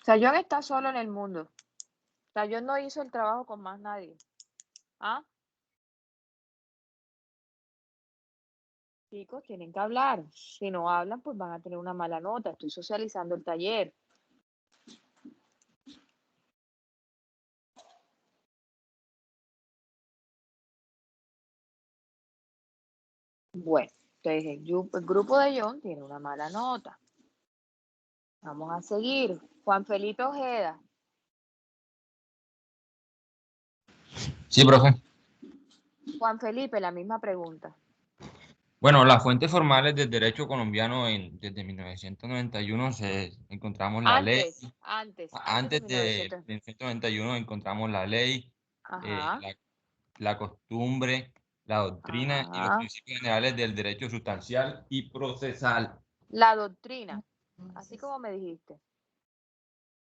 Speaker 2: O sea, John está solo en el mundo. Yo no hizo el trabajo con más nadie. ¿Ah? Chicos, tienen que hablar. Si no hablan, pues van a tener una mala nota. Estoy socializando el taller. Bueno, entonces el grupo de John tiene una mala nota. Vamos a seguir. Juan Felipe Ojeda.
Speaker 11: Sí, profe.
Speaker 2: Juan Felipe, la misma pregunta.
Speaker 11: Bueno, las fuentes formales del derecho colombiano desde 1991 encontramos la ley. Antes de 1991 encontramos la ley,
Speaker 2: Ajá.
Speaker 11: la costumbre, la doctrina y los
Speaker 2: Ajá.
Speaker 11: principios generales del derecho sustancial y procesal.
Speaker 2: La doctrina, así como me dijiste.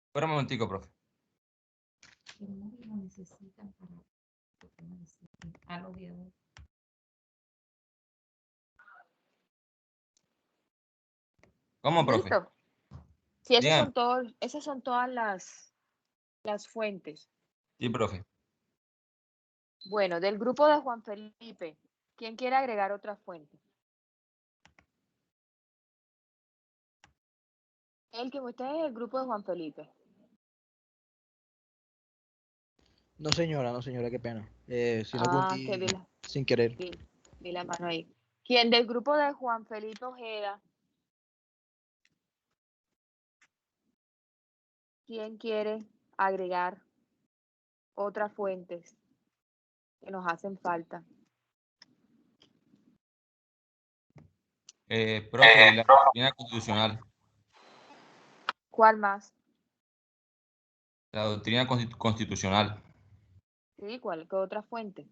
Speaker 11: Espera un momentico, profe. ¿Cómo, profe?
Speaker 2: ¿Listo? Sí,
Speaker 11: Bien.
Speaker 2: esas son todas las fuentes.
Speaker 11: Sí, profe.
Speaker 2: Bueno, del grupo de Juan Felipe, ¿quién quiere agregar otra fuente? Usted es el grupo de Juan Felipe.
Speaker 1: No, señora, qué pena. Si no apunté sin querer.
Speaker 2: Vi la mano ahí. ¿Quién del grupo de Juan Felipe Ojeda? ¿Quién quiere agregar otras fuentes que nos hacen falta?
Speaker 11: Profe, y la doctrina constitucional.
Speaker 2: ¿Cuál más?
Speaker 11: La doctrina constitucional.
Speaker 2: Sí, ¿qué otra fuente?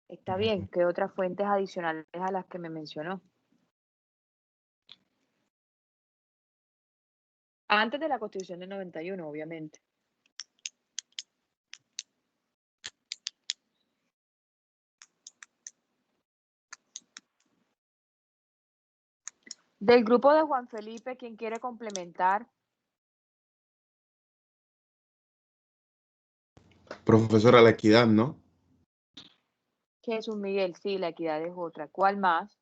Speaker 2: Está bien, ¿qué otras fuentes adicionales a las que me mencionó? Antes de la Constitución del 91, obviamente. Del grupo de Juan Felipe, ¿quién quiere complementar?
Speaker 12: Profesora, la equidad, ¿no?
Speaker 2: Jesús Miguel, sí, la equidad es otra. ¿Cuál más?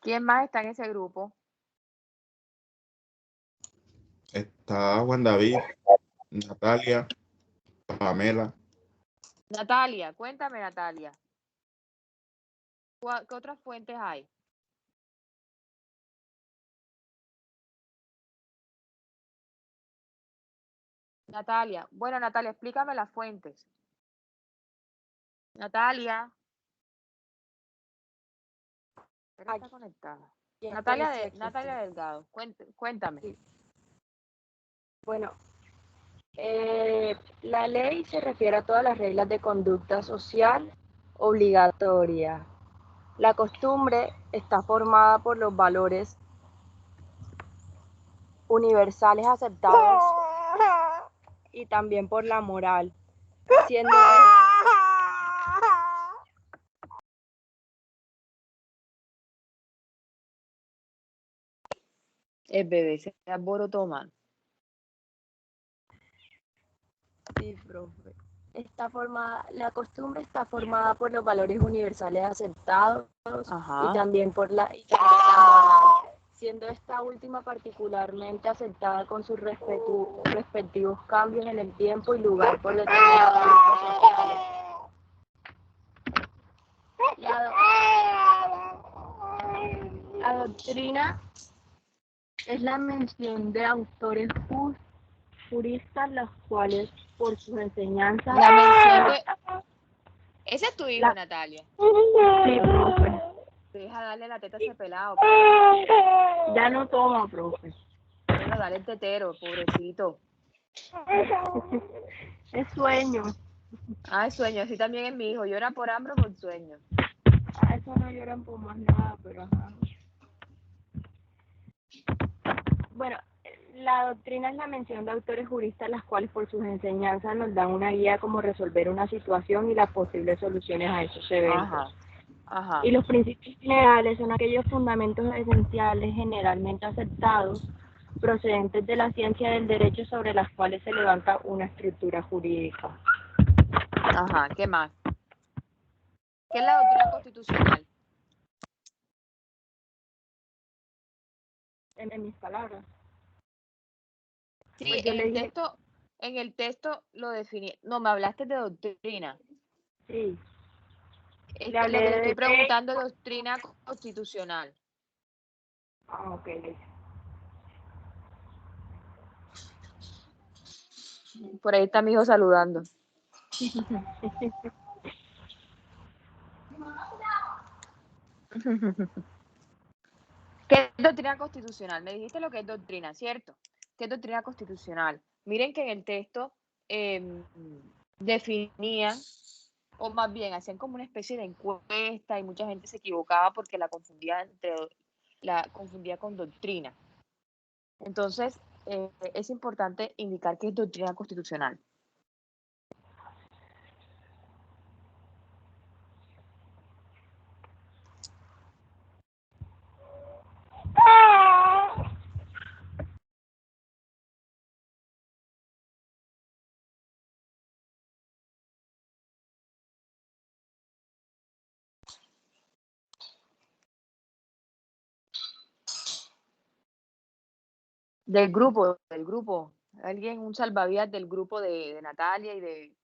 Speaker 2: ¿Quién más está en ese grupo?
Speaker 12: Está Juan David, Natalia, Pamela.
Speaker 2: Natalia, cuéntame, Natalia. ¿Qué otras fuentes hay? Natalia, bueno, Natalia, explícame las fuentes. Natalia. Está conectada. Natalia Delgado, cuéntame.
Speaker 13: Sí. Bueno, la ley se refiere a todas las reglas de conducta social obligatoria. La costumbre está formada por los valores universales aceptados y también por la moral, siendo
Speaker 2: El bebé se alborotó, man.
Speaker 13: Sí, profe. La costumbre está formada por los valores universales aceptados y también por la moral, siendo esta última particularmente aceptada con sus respectivos cambios en el tiempo y lugar por determinados grupos sociales. La doctrina es la mención de autores juristas, los cuales por sus enseñanzas...
Speaker 2: La mención de... Ese es tu hijo, Natalia.
Speaker 13: Sí, profe.
Speaker 2: Deja darle la teta a ese pelado.
Speaker 13: Ya no toma, profe.
Speaker 2: Bueno, dale el tetero, pobrecito.
Speaker 13: Es sueño.
Speaker 2: Ah, es sueño. Así también es mi hijo. Llora por hambre o por sueño.
Speaker 13: Eso no lloran por más nada, pero ajá. Bueno, la doctrina es la mención de autores juristas, las cuales por sus enseñanzas nos dan una guía como resolver una situación y las posibles soluciones a esos eventos.
Speaker 2: Ajá.
Speaker 13: Y los principios generales son aquellos fundamentos esenciales generalmente aceptados, procedentes de la ciencia del derecho sobre las cuales se levanta una estructura jurídica.
Speaker 2: Ajá, ¿qué más? ¿Qué es la doctrina constitucional?
Speaker 13: En mis palabras.
Speaker 2: Sí,
Speaker 13: Pues yo le dije,
Speaker 2: en el texto lo definí. No, me hablaste de doctrina.
Speaker 13: sí.
Speaker 2: Lo que te estoy preguntando es doctrina constitucional.
Speaker 13: Ah, ok.
Speaker 2: Por ahí está mi hijo saludando. ¿Qué es doctrina constitucional? Me dijiste lo que es doctrina, ¿cierto? ¿Qué es doctrina constitucional? Miren que en el texto definían, o más bien hacían como una especie de encuesta y mucha gente se equivocaba porque la confundía con doctrina. Entonces, es importante indicar qué es doctrina constitucional. Del grupo, alguien, un salvavidas del grupo de Natalia y de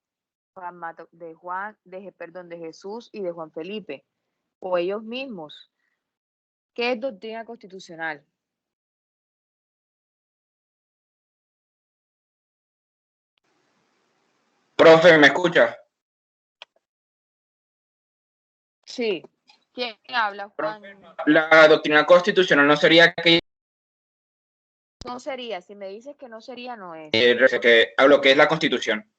Speaker 2: de Jesús y de Juan Felipe, o ellos mismos. ¿Qué es doctrina constitucional?
Speaker 14: Profe, ¿me escucha?
Speaker 2: Sí. ¿Quién habla, Juan?
Speaker 14: La doctrina constitucional no sería que
Speaker 2: No sería, si me dices que no sería, no es.
Speaker 14: a lo que es la Constitución.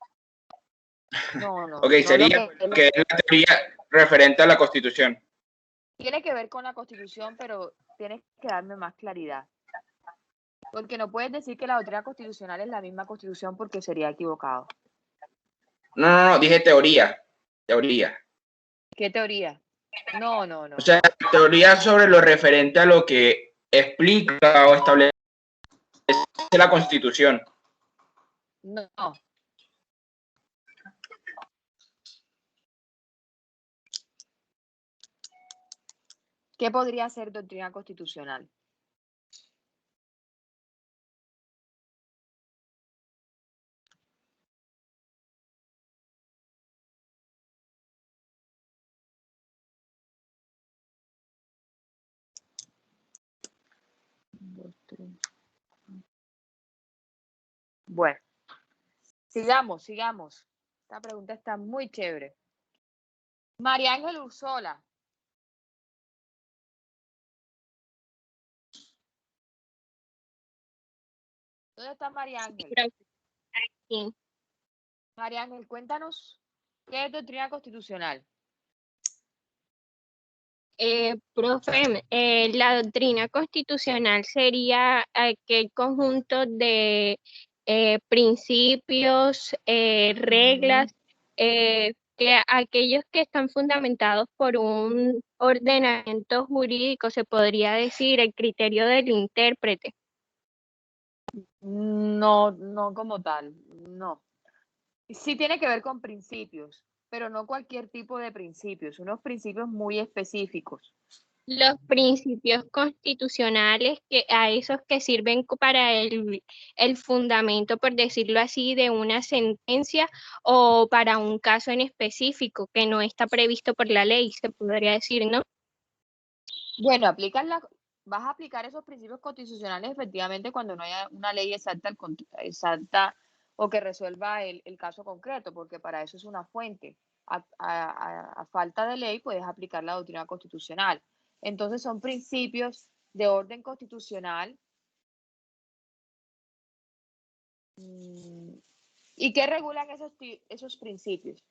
Speaker 2: No.
Speaker 14: Ok, sería que es la teoría referente a la Constitución.
Speaker 2: Tiene que ver con la Constitución, pero tienes que darme más claridad. Porque no puedes decir que la doctrina constitucional es la misma Constitución porque sería equivocado.
Speaker 14: No, dije teoría. Teoría.
Speaker 2: ¿Qué teoría? No.
Speaker 14: O sea, teoría sobre lo referente a lo que explica o establece la Constitución.
Speaker 2: No. ¿Qué podría ser doctrina constitucional? Bueno, sigamos. Esta pregunta está muy chévere. María Ángel Ursola. ¿Dónde está María Ángel?
Speaker 10: Aquí.
Speaker 2: María Ángel, cuéntanos, ¿qué es doctrina constitucional?
Speaker 10: Profe, la doctrina constitucional sería aquel conjunto de principios, reglas, que aquellos que están fundamentados por un ordenamiento jurídico, se podría decir, el criterio del intérprete.
Speaker 2: No como tal, no. Sí tiene que ver con principios, pero no cualquier tipo de principios, unos principios muy específicos.
Speaker 10: Los principios constitucionales, a esos que sirven para el fundamento, por decirlo así, de una sentencia o para un caso en específico que no está previsto por la ley, se podría decir, ¿no?
Speaker 2: Bueno, vas a aplicar esos principios constitucionales efectivamente cuando no haya una ley exacta o que resuelva el caso concreto, porque para eso es una fuente. A falta de ley puedes aplicar la doctrina constitucional. Entonces son principios de orden constitucional. ¿Y qué regulan esos principios?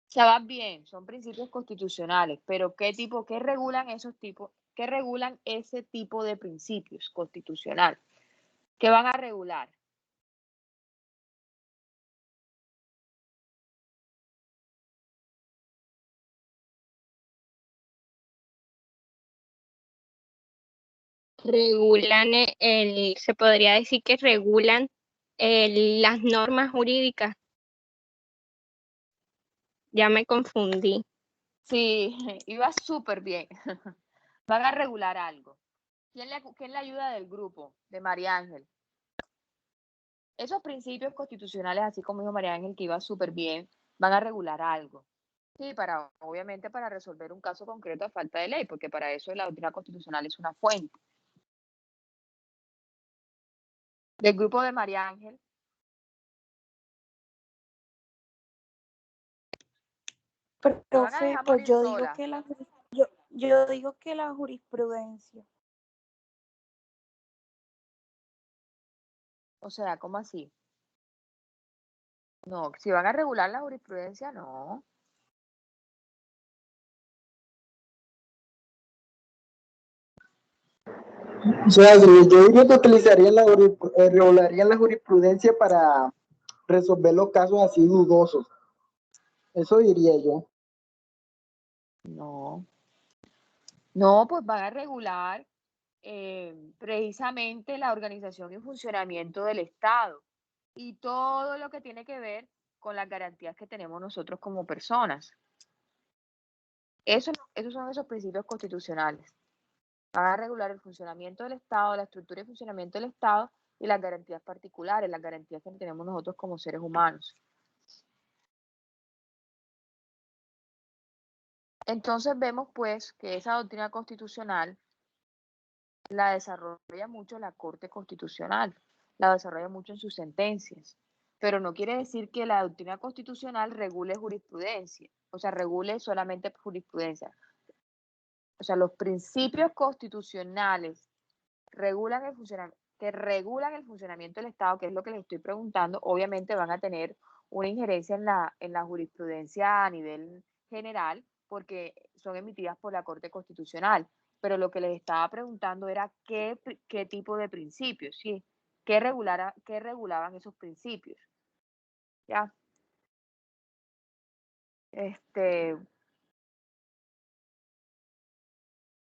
Speaker 2: Se va bien, son principios constitucionales, pero ¿qué regulan esos tipos? ¿Qué regulan ese tipo de principios constitucionales? ¿Qué van a regular?
Speaker 15: Regulan se podría decir que regulan las normas jurídicas. Ya me confundí.
Speaker 2: Sí, iba súper bien. Van a regular algo. ¿Quién le ayuda del grupo? De María Ángel. Esos principios constitucionales, así como dijo María Ángel, que iba súper bien, van a regular algo. Sí, obviamente para resolver un caso concreto a falta de ley, porque para eso la doctrina constitucional es una fuente. Del grupo de María Ángel.
Speaker 7: Profe, pues yo digo que la jurisprudencia.
Speaker 2: O sea, ¿cómo así? No, si van a regular la jurisprudencia, no.
Speaker 16: O sea, yo diría que regularían la jurisprudencia para resolver los casos así dudosos. Eso diría yo.
Speaker 2: No, pues van a regular precisamente la organización y funcionamiento del Estado y todo lo que tiene que ver con las garantías que tenemos nosotros como personas. Esos son esos principios constitucionales. Van a regular el funcionamiento del Estado, la estructura y funcionamiento del Estado y las garantías particulares, las garantías que tenemos nosotros como seres humanos. Entonces vemos pues que esa doctrina constitucional la desarrolla mucho la Corte Constitucional, la desarrolla mucho en sus sentencias, pero no quiere decir que la doctrina constitucional regule jurisprudencia, o sea, regule solamente jurisprudencia. O sea, los principios constitucionales que regulan el funcionamiento del Estado, que es lo que les estoy preguntando, obviamente van a tener una injerencia en la jurisprudencia a nivel general, porque son emitidas por la Corte Constitucional. Pero lo que les estaba preguntando era qué tipo de principios, ¿sí? ¿Qué regulaban esos principios? ¿Ya?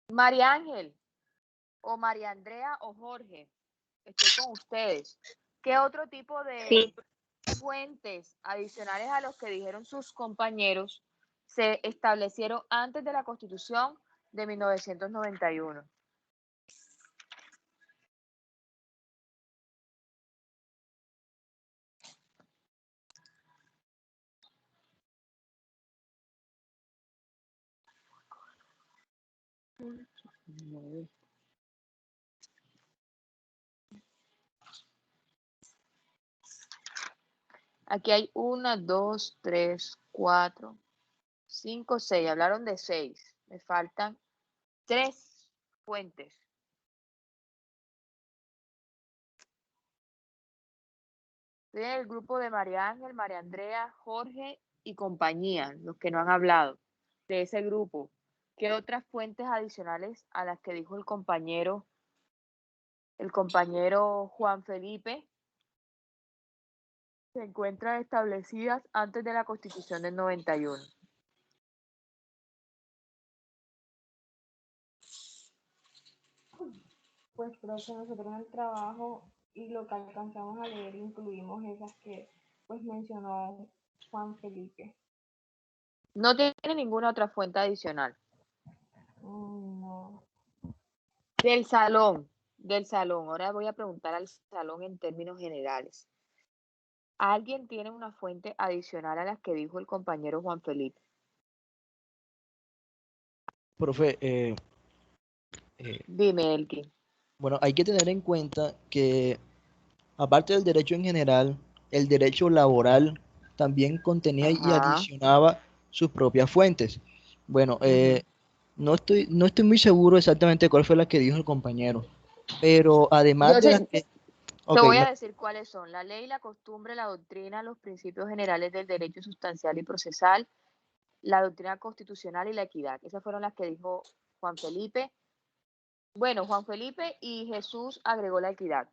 Speaker 2: María Ángel, o María Andrea, o Jorge, estoy con ustedes. ¿Qué otro tipo de fuentes adicionales a los que dijeron sus compañeros se establecieron antes de la Constitución de 1991? Aquí hay 1, 2, 3, 4, 5, 6. Hablaron de 6. Me faltan 3 fuentes. Estoy en el grupo de María Ángel, María Andrea, Jorge y compañía, los que no han hablado de ese grupo. ¿Qué otras fuentes adicionales a las que dijo el compañero Juan Felipe se encuentran establecidas antes de la Constitución del 91?
Speaker 13: Pues, profe, nosotros en el trabajo y lo que alcanzamos a leer incluimos esas que pues mencionó Juan Felipe.
Speaker 2: ¿No tiene ninguna otra fuente adicional?
Speaker 13: No.
Speaker 2: Del salón. Ahora voy a preguntar al salón en términos generales. ¿Alguien tiene una fuente adicional a las que dijo el compañero Juan Felipe?
Speaker 1: Profe,
Speaker 2: dime, Elkin.
Speaker 1: Bueno, hay que tener en cuenta que aparte del derecho en general, el derecho laboral también contenía y adicionaba sus propias fuentes. Bueno, no estoy muy seguro exactamente cuál fue la que dijo el compañero, pero además de las que
Speaker 2: Te voy a decir cuáles son: la ley, la costumbre, la doctrina, los principios generales del derecho sustancial y procesal, la doctrina constitucional y la equidad. Esas fueron las que dijo Juan Felipe. Bueno, Juan Felipe y Jesús agregó la equidad,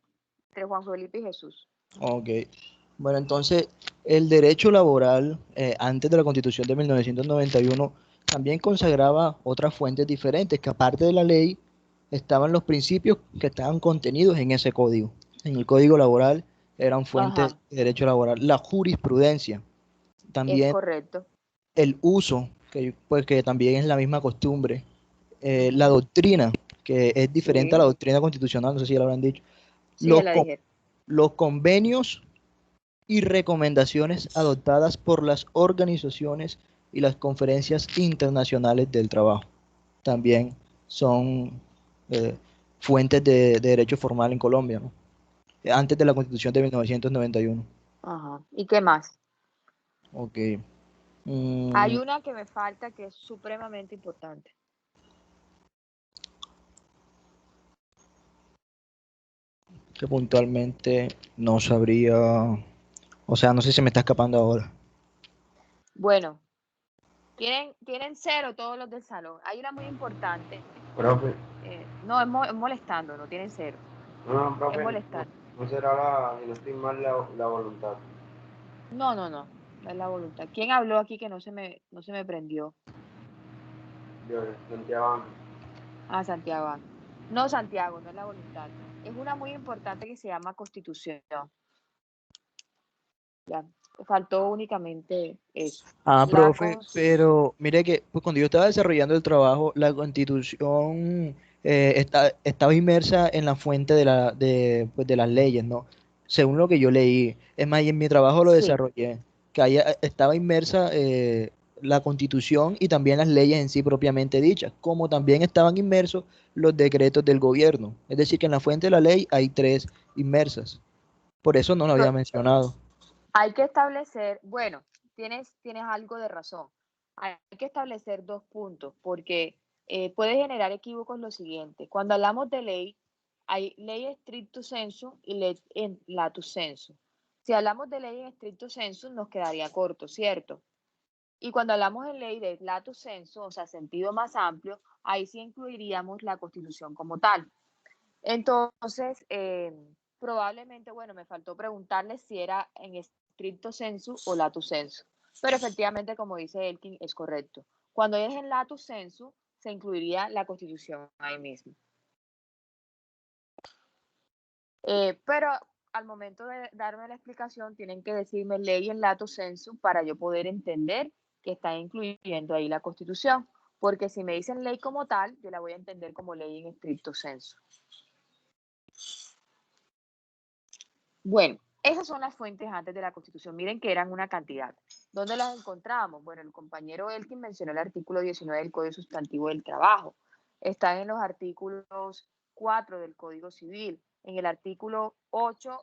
Speaker 2: entre Juan Felipe y Jesús.
Speaker 1: Ok. Bueno, entonces, el derecho laboral, antes de la Constitución de 1991, también consagraba otras fuentes diferentes, que aparte de la ley, estaban los principios que estaban contenidos en ese código. En el código laboral eran fuentes de derecho laboral. La jurisprudencia, también
Speaker 2: es correcto.
Speaker 1: el uso, pues, que también es la misma costumbre. La doctrina, que es diferente a la doctrina constitucional, no sé si ya lo habrán dicho.
Speaker 2: Sí, ya la dije.
Speaker 1: Los convenios y recomendaciones adoptadas por las organizaciones y las conferencias internacionales del trabajo. También son fuentes de derecho formal en Colombia, ¿no? Antes de la Constitución de 1991.
Speaker 2: Ajá. ¿Y qué más?
Speaker 1: Ok.
Speaker 2: Hay una que me falta que es supremamente importante.
Speaker 1: Que puntualmente no sabría, o sea, no sé si me está escapando ahora.
Speaker 2: Bueno, tienen 0 todos los del salón. Hay una muy importante.
Speaker 3: Profe.
Speaker 2: No, es molestando, no tienen 0.
Speaker 3: No, profe,
Speaker 2: es molestando.
Speaker 3: No será si no estoy mal, la voluntad.
Speaker 2: No es la voluntad. ¿Quién habló aquí que no se me prendió?
Speaker 3: Yo, Santiago.
Speaker 2: Santiago. No, Santiago, no es la voluntad. Es una muy importante que se llama Constitución. Ya, faltó únicamente eso.
Speaker 1: Profe, pero mire que pues, cuando yo estaba desarrollando el trabajo, la Constitución estaba inmersa en la fuente de las leyes, ¿no? Según lo que yo leí. Es más, y en mi trabajo lo desarrollé, que estaba inmersa la Constitución y también las leyes en sí propiamente dichas, como también estaban inmersos los decretos del gobierno. Es decir, que en la fuente de la ley hay 3 inmersas. Por eso no lo había mencionado.
Speaker 2: Hay que establecer, bueno, tienes algo de razón. Hay que establecer 2 puntos, porque puede generar equívocos lo siguiente. Cuando hablamos de ley, hay ley stricto sensu y ley en lato sensu. Si hablamos de ley en stricto sensu, nos quedaría corto, ¿cierto? Y cuando hablamos de ley de lato sensu, o sea, sentido más amplio, ahí sí incluiríamos la Constitución como tal. Entonces, probablemente, bueno, me faltó preguntarle si era en stricto sensu o lato sensu. Pero efectivamente, como dice Elkin, es correcto. Cuando es en lato sensu, se incluiría la Constitución ahí mismo. Pero al momento de darme la explicación, tienen que decirme ley en lato sensu para yo poder entender que está incluyendo ahí la Constitución. Porque si me dicen ley como tal, yo la voy a entender como ley en estricto sensu. Bueno, esas son las fuentes antes de la Constitución. Miren que eran una cantidad. ¿Dónde las encontramos? Bueno, el compañero Elkin mencionó el artículo 19 del Código Sustantivo del Trabajo. Están en los artículos 4 del Código Civil, en el artículo 8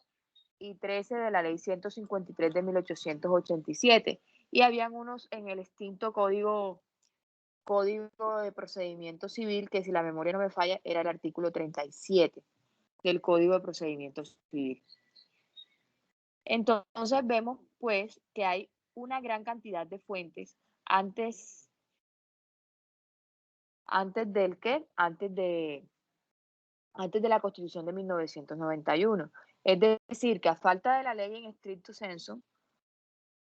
Speaker 2: y 13 de la Ley 153 de 1887. Y habían unos en el extinto Código de Procedimiento Civil, que si la memoria no me falla, era el artículo 37 del Código de Procedimiento Civil. Entonces vemos pues que hay una gran cantidad de fuentes antes de la Constitución de 1991. Es decir, que a falta de la ley en estricto sensu,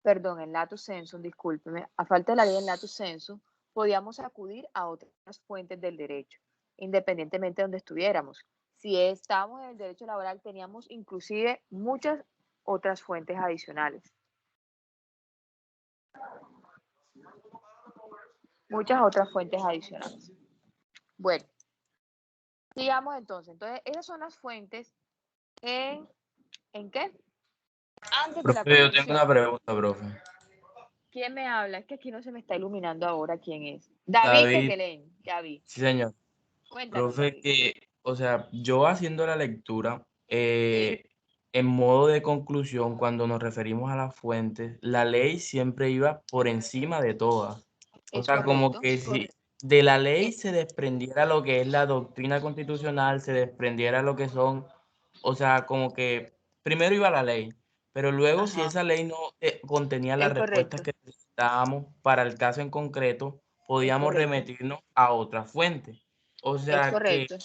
Speaker 2: perdón, en lato sensu, discúlpeme, a falta de la ley en lato sensu, podíamos acudir a otras fuentes del derecho, independientemente de donde estuviéramos. Si estábamos en el derecho laboral, teníamos inclusive muchas otras fuentes adicionales. Muchas otras fuentes adicionales. Bueno, sigamos entonces. Entonces, esas son las fuentes ¿en qué? Antes de la
Speaker 11: Profe, yo tengo una pregunta, profe.
Speaker 2: ¿Quién me habla? Es que aquí no se me está iluminando ahora quién es. David Tequelén, ya vi.
Speaker 11: Sí, señor.
Speaker 2: Cuéntanos,
Speaker 11: Profe,
Speaker 2: David.
Speaker 11: que, o sea, yo haciendo la lectura, en modo de conclusión, cuando nos referimos a las fuentes, la ley siempre iba por encima de todas. O sea, como que si de la ley se desprendiera lo que es la doctrina constitucional, se desprendiera lo que son, o sea, como que primero iba la ley, pero luego si
Speaker 2: Ajá,
Speaker 11: esa ley no contenía las
Speaker 2: es
Speaker 11: respuestas
Speaker 2: correcto,
Speaker 11: que necesitábamos para el caso en concreto,
Speaker 2: es
Speaker 11: podíamos
Speaker 2: correcto,
Speaker 11: remitirnos a otra fuente. O
Speaker 2: es
Speaker 11: sea que
Speaker 2: correcto.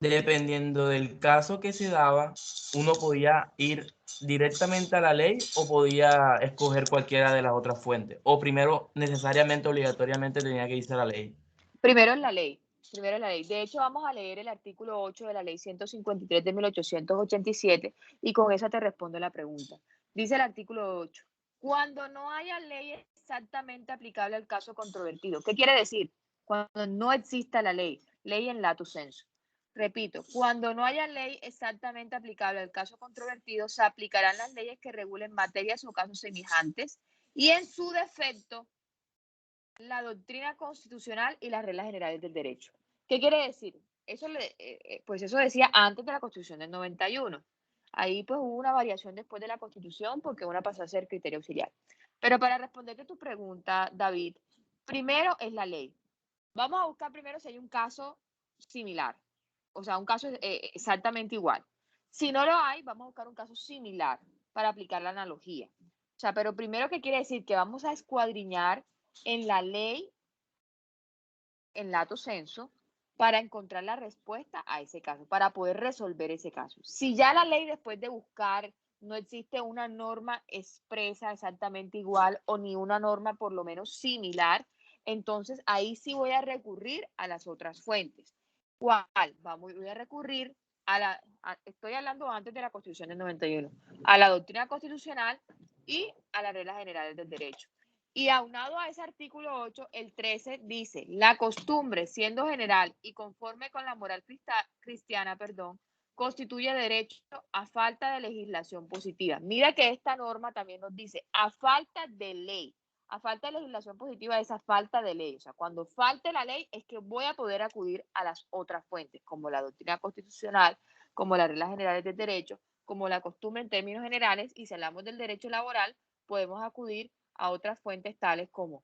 Speaker 11: dependiendo del caso que se daba, uno podía ir directamente a la ley o podía escoger cualquiera de las otras fuentes. O primero, necesariamente, obligatoriamente tenía que irse a la ley.
Speaker 2: Primero en la ley, primero en la ley. De hecho, vamos a leer el artículo 8 de la ley 153 de 1887 y con esa te respondo la pregunta. Dice el artículo 8, cuando no haya ley exactamente aplicable al caso controvertido. ¿Qué quiere decir? Cuando no exista la ley en lato sensu. Repito, cuando no haya ley exactamente aplicable al caso controvertido, se aplicarán las leyes que regulen materias o casos semejantes y en su defecto la doctrina constitucional y las reglas generales del derecho. ¿Qué quiere decir? Pues eso decía antes de la Constitución del 91. Ahí pues hubo una variación después de la Constitución porque una pasó a ser criterio auxiliar. Pero para responderte tu pregunta, David, primero es la ley. Vamos a buscar primero si hay un caso similar, o sea, un caso exactamente igual. Si no lo hay, vamos a buscar un caso similar para aplicar la analogía. O sea, pero primero, ¿qué quiere decir? Que vamos a escuadriñar en la ley, en lato sensu, para encontrar la respuesta a ese caso, para poder resolver ese caso. Si ya la ley, después de buscar, no existe una norma expresa exactamente igual o ni una norma por lo menos similar, entonces ahí sí voy a recurrir a las otras fuentes. ¿Cuál? Voy a recurrir estoy hablando antes de la Constitución del 91, a la doctrina constitucional y a las reglas generales del derecho. Y aunado a ese artículo 8, el 13 dice, la costumbre, siendo general y conforme con la moral cristiana, constituye derecho a falta de legislación positiva. Mira que esta norma también nos dice, a falta de ley, a falta de legislación positiva es a falta de ley. O sea, cuando falte la ley es que voy a poder acudir a las otras fuentes, como la doctrina constitucional, como las reglas generales del derecho, como la costumbre en términos generales, y si hablamos del derecho laboral, podemos acudir a otras fuentes tales como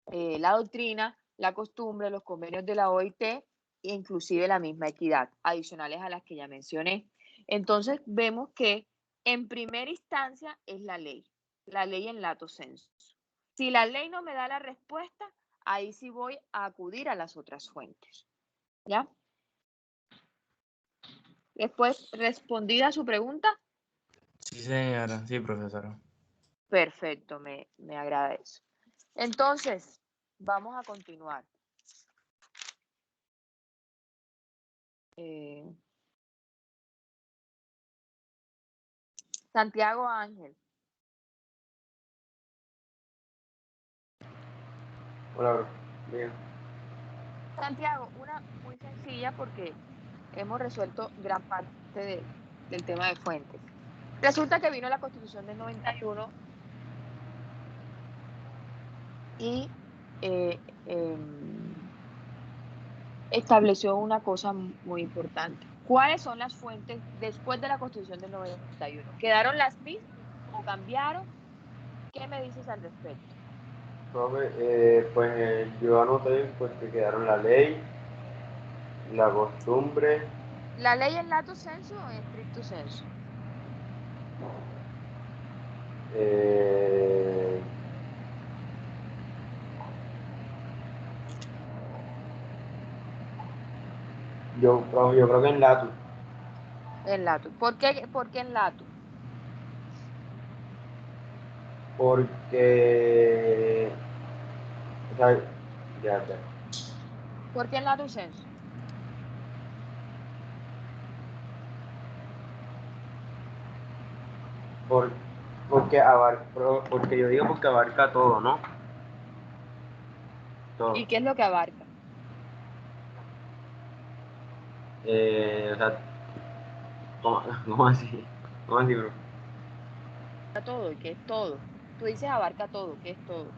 Speaker 2: la doctrina, la costumbre, los convenios de la OIT e inclusive la misma equidad, adicionales a las que ya mencioné. Entonces vemos que en primera instancia es la ley en lato sensu. Si la ley no me da la respuesta, ahí sí voy a acudir a las otras fuentes. ¿Ya? Después, respondida a su pregunta.
Speaker 11: Sí, señora. Sí, profesora.
Speaker 2: Perfecto, me agrada eso. Entonces, vamos a continuar. Santiago Ángel.
Speaker 17: Hola, bro. Bien.
Speaker 2: Santiago, una muy sencilla porque hemos resuelto gran parte del tema de fuentes. Resulta que vino la Constitución del 91 y estableció una cosa muy importante. ¿Cuáles son las fuentes después de la Constitución del 91? ¿Quedaron las mismas o cambiaron? ¿Qué me dices al respecto?
Speaker 17: Profe, pues yo anoté pues, que quedaron la ley, la costumbre.
Speaker 2: ¿La ley en lato sensu o en stricto sensu?
Speaker 17: Yo creo que en lato.
Speaker 2: En lato. ¿Por qué en lato?
Speaker 17: Porque, o sea, ya.
Speaker 2: ¿Por qué en lato sensu?
Speaker 17: Porque yo digo porque abarca todo, ¿no? Todo.
Speaker 2: ¿Y qué es lo que abarca?
Speaker 17: O sea, ¿cómo así? ¿Cómo así, bro?
Speaker 2: Abarca todo. ¿Y qué es todo? Tú dices abarca todo. ¿Qué es todo?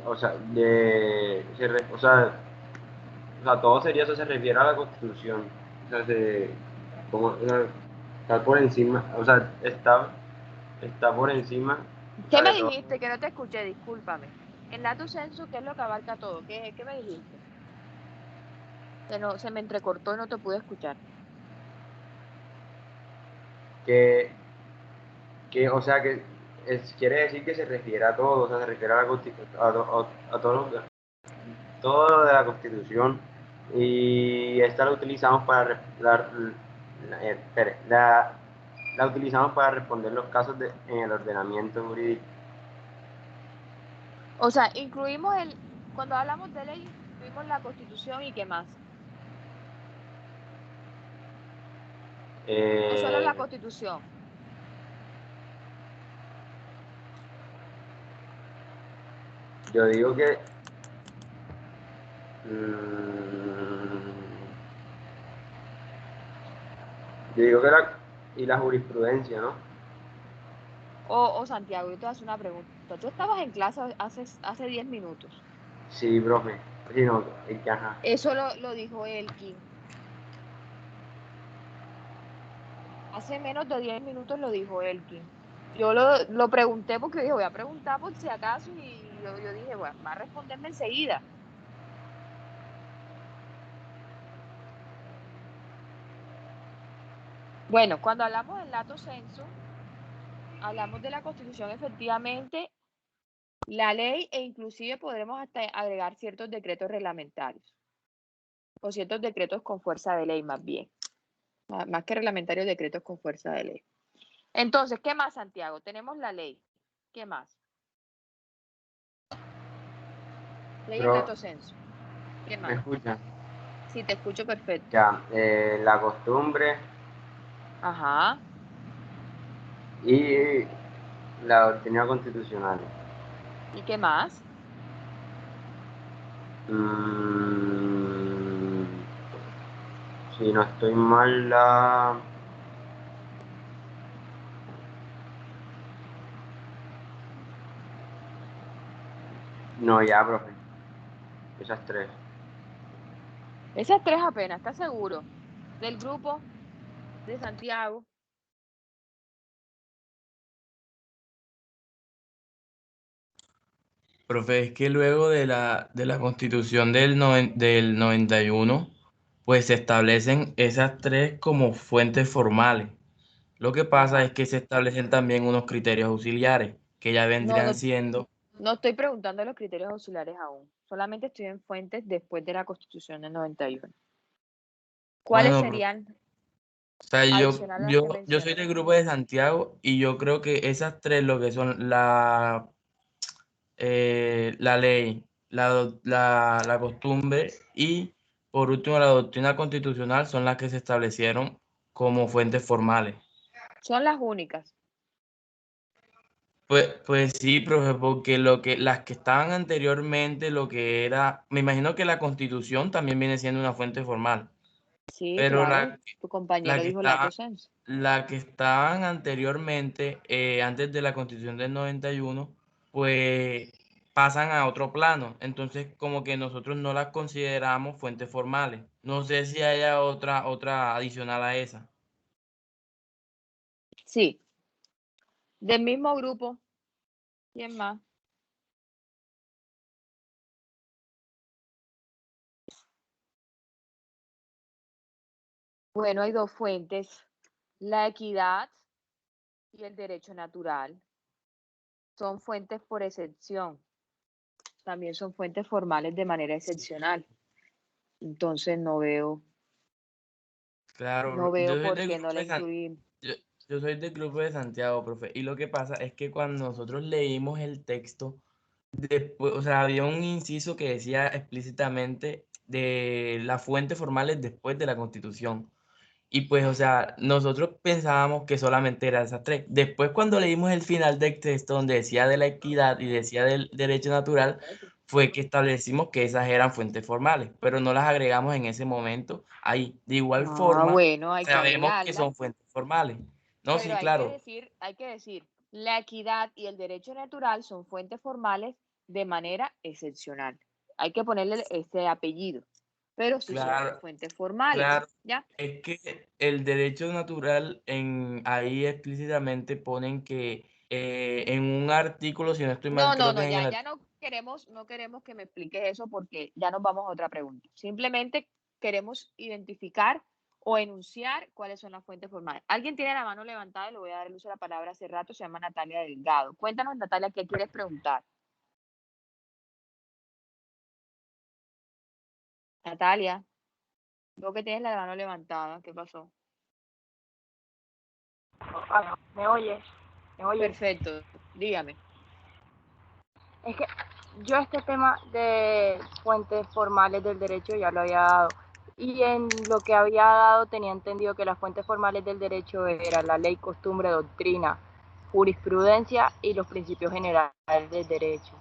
Speaker 17: O sea, todo sería, eso se refiere a la Constitución. O sea, está por encima, o sea, está por encima.
Speaker 2: ¿Qué me dijiste? Que no te escuché, discúlpame. En lato sensu, ¿qué es lo que abarca todo? ¿Qué me dijiste? Se me entrecortó y no te pude escuchar.
Speaker 17: O sea, quiere decir que se refiere a todo, o sea, se refiere a todo lo de la Constitución, y esta la utilizamos para la utilizamos para responder los casos en el ordenamiento jurídico.
Speaker 2: O sea, cuando hablamos de ley, incluimos la Constitución y qué más. O solo la Constitución.
Speaker 17: Yo digo que y la jurisprudencia, ¿no?
Speaker 2: Santiago, yo te voy a hacer una pregunta. Tú estabas en clase hace 10 minutos.
Speaker 17: Sí, profe. Sí, no, es que ajá.
Speaker 2: Eso lo dijo Elkin. Hace menos de 10 minutos lo dijo Elkin. Yo lo pregunté porque dije, voy a preguntar por si acaso, y yo dije, bueno, va a responderme enseguida. Bueno, cuando hablamos del lato sensu, hablamos de la Constitución, efectivamente, la ley, e inclusive podremos hasta agregar ciertos decretos reglamentarios o ciertos decretos con fuerza de ley, más bien. Más que reglamentarios, decretos con fuerza de ley. Entonces, ¿qué más, Santiago? Tenemos la ley. ¿Qué más? Ley en lato sensu. ¿Qué más?
Speaker 17: ¿Me escuchan?
Speaker 2: Sí, te escucho perfecto.
Speaker 17: Ya, la costumbre.
Speaker 2: Ajá.
Speaker 17: Y la doctrina constitucional.
Speaker 2: ¿Y qué más?
Speaker 17: Si no estoy mal, No, ya, profe. Esas tres.
Speaker 2: Esas tres apenas, ¿estás seguro? Del grupo de Santiago.
Speaker 11: Profe, es que luego de la Constitución del 91, pues se establecen esas tres como fuentes formales. Lo que pasa es que se establecen también unos criterios auxiliares, que ya vendrían siendo...
Speaker 2: No estoy preguntando los criterios auxiliares aún. Solamente estoy en fuentes después de la Constitución del 91. ¿Cuáles
Speaker 11: Bueno,
Speaker 2: serían
Speaker 11: o sea,
Speaker 2: adicionales a las que
Speaker 11: yo soy
Speaker 2: mencioné?
Speaker 11: del grupo de Santiago y yo creo que esas tres, lo que son la ley, la costumbre y por último la doctrina constitucional son las que se establecieron como fuentes formales.
Speaker 2: Son las únicas.
Speaker 11: Pues sí, profe, porque las que estaban anteriormente, lo que era, me imagino que la Constitución también viene siendo una fuente formal,
Speaker 2: Sí,
Speaker 11: pero
Speaker 2: claro. Tu compañero dijo lato sensu.
Speaker 11: la que estaban anteriormente, antes de la Constitución del 91, pues pasan a otro plano. Entonces, como que nosotros no las consideramos fuentes formales. No sé si haya otra adicional a esa.
Speaker 2: Sí. Del mismo grupo. ¿Quién más? Bueno, hay dos fuentes. La equidad y el derecho natural. Son fuentes por excepción. También son fuentes formales de manera excepcional. Entonces no veo
Speaker 11: Claro,
Speaker 2: por qué no la incluimos.
Speaker 11: yo soy del grupo de Santiago, profe, y lo que pasa es que cuando nosotros leímos el texto, después, o sea, había un inciso que decía explícitamente de las fuentes formales después de la Constitución. Y pues, o sea, nosotros pensábamos que solamente eran esas tres. Después, cuando leímos el final del texto donde decía de la equidad y decía del derecho natural, fue que establecimos que esas eran fuentes formales, pero no las agregamos en ese momento ahí. De igual forma,
Speaker 2: Bueno, hay que
Speaker 11: sabemos que
Speaker 2: agregarla.
Speaker 11: son fuentes formales. No,
Speaker 2: Pero
Speaker 11: sí, claro.
Speaker 2: hay que decir, la equidad y el derecho natural son fuentes formales de manera excepcional. Hay que ponerle ese apellido, pero sí son
Speaker 11: Claro,
Speaker 2: fuentes formales,
Speaker 11: claro.
Speaker 2: ¿ya?
Speaker 11: Es que el derecho natural ahí explícitamente ponen que en un artículo, si no estoy mal, creo que es
Speaker 2: Ya no queremos que me expliques eso porque ya nos vamos a otra pregunta. Simplemente queremos identificar o enunciar cuáles son las fuentes formales. Alguien tiene la mano levantada y le voy a dar el uso de la palabra hace rato, se llama Natalia Delgado. Cuéntanos, Natalia, ¿qué quieres preguntar? Natalia, veo que tienes la mano levantada, ¿qué pasó?
Speaker 13: ¿Me oyes? ¿Me oyes?
Speaker 2: Perfecto, dígame.
Speaker 13: Es que yo este tema de fuentes formales del derecho ya lo había dado. Y en lo que había dado tenía entendido que las fuentes formales del derecho eran la ley, costumbre, doctrina, jurisprudencia y los principios generales del derecho.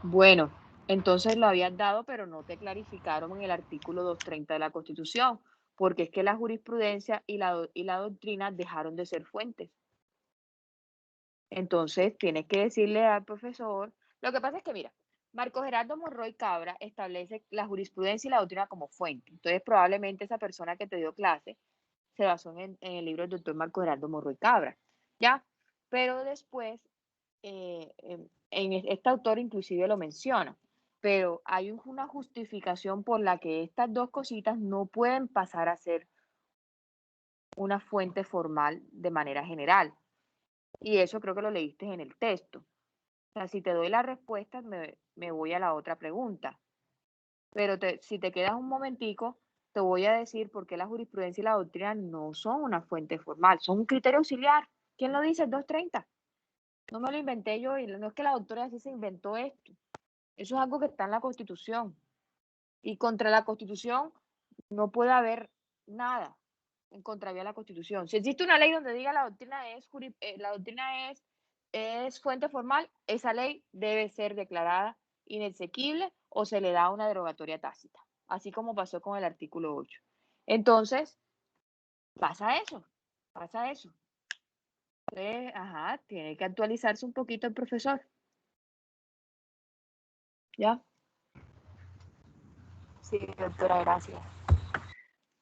Speaker 2: Bueno, entonces lo habías dado, pero no te clarificaron en el artículo 230 de la Constitución, porque es que la jurisprudencia y la doctrina dejaron de ser fuentes. Entonces, tienes que decirle al profesor, lo que pasa es que, mira, Marco Gerardo Monroy Cabra establece la jurisprudencia y la doctrina como fuente. Entonces, probablemente esa persona que te dio clase se basó en el libro del doctor Marco Gerardo Monroy Cabra, ¿ya? Pero después, este autor inclusive lo menciona, pero hay una justificación por la que estas dos cositas no pueden pasar a ser una fuente formal de manera general. Y eso creo que lo leíste en el texto. O sea, si te doy la respuesta, me voy a la otra pregunta. Pero si te quedas un momentico, te voy a decir por qué la jurisprudencia y la doctrina no son una fuente formal, son un criterio auxiliar. ¿Quién lo dice? El 230. No me lo inventé yo y no es que la doctora así se inventó esto. Eso es algo que está en la Constitución. Y contra la Constitución no puede haber nada en contravía a la Constitución. Si existe una ley donde diga la doctrina es fuente formal, esa ley debe ser declarada inexequible o se le da una derogatoria tácita, así como pasó con el artículo 8. Entonces, pasa eso. Entonces, tiene que actualizarse un poquito el profesor. ¿Ya?
Speaker 13: Sí, doctora, gracias.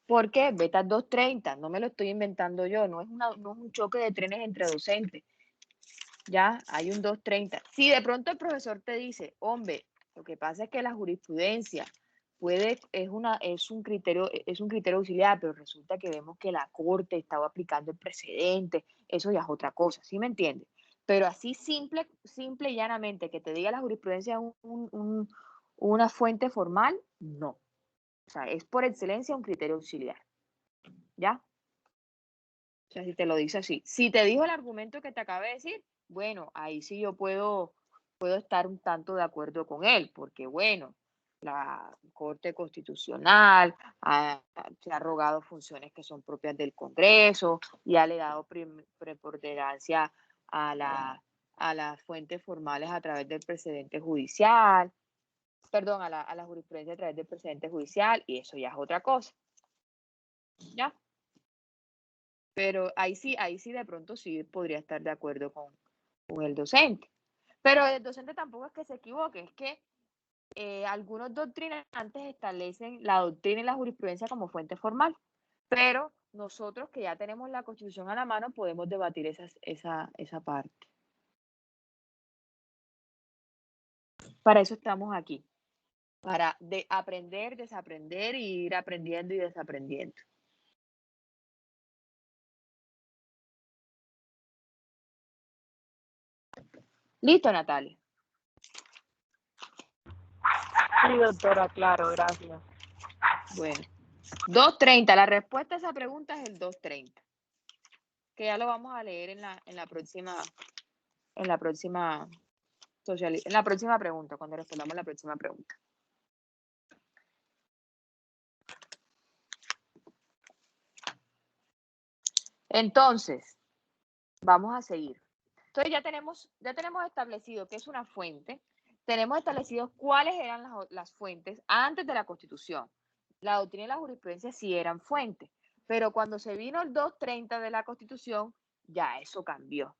Speaker 2: ¿Por qué? Beta 230, no me lo estoy inventando yo, no es un choque de trenes entre docentes. Ya, hay un 230. Si de pronto el profesor te dice, hombre, lo que pasa es que la jurisprudencia es un criterio auxiliar, pero resulta que vemos que la Corte estaba aplicando el precedente, eso ya es otra cosa, ¿sí me entiendes? Pero así simple y llanamente que te diga la jurisprudencia una fuente formal, no. O sea, es por excelencia un criterio auxiliar. ¿Ya? O sea, si te lo dice así. Si te dijo el argumento que te acabé de decir, bueno, ahí sí yo puedo estar un tanto de acuerdo con él, porque bueno, la Corte Constitucional se ha rogado funciones que son propias del Congreso y ha le dado preponderancia a las fuentes formales a través del precedente judicial, perdón, a la jurisprudencia a través del precedente judicial, y eso ya es otra cosa. ¿Ya? Pero ahí sí de pronto sí podría estar de acuerdo con el docente. Pero el docente tampoco es que se equivoque, es que algunos doctrinantes establecen la doctrina y la jurisprudencia como fuente formal, pero nosotros que ya tenemos la Constitución a la mano podemos debatir esa parte. Para eso estamos aquí, para aprender, desaprender y ir aprendiendo y desaprendiendo. Listo, Natalia.
Speaker 13: Sí, doctora, claro, gracias.
Speaker 2: Bueno, 230. La respuesta a esa pregunta es el 230. Que ya lo vamos a leer en la próxima pregunta, cuando respondamos la próxima pregunta. Entonces, vamos a seguir. Entonces ya tenemos establecido qué es una fuente, tenemos establecido cuáles eran las fuentes antes de la Constitución. La doctrina y la jurisprudencia sí eran fuentes, pero cuando se vino el 230 de la Constitución, ya eso cambió,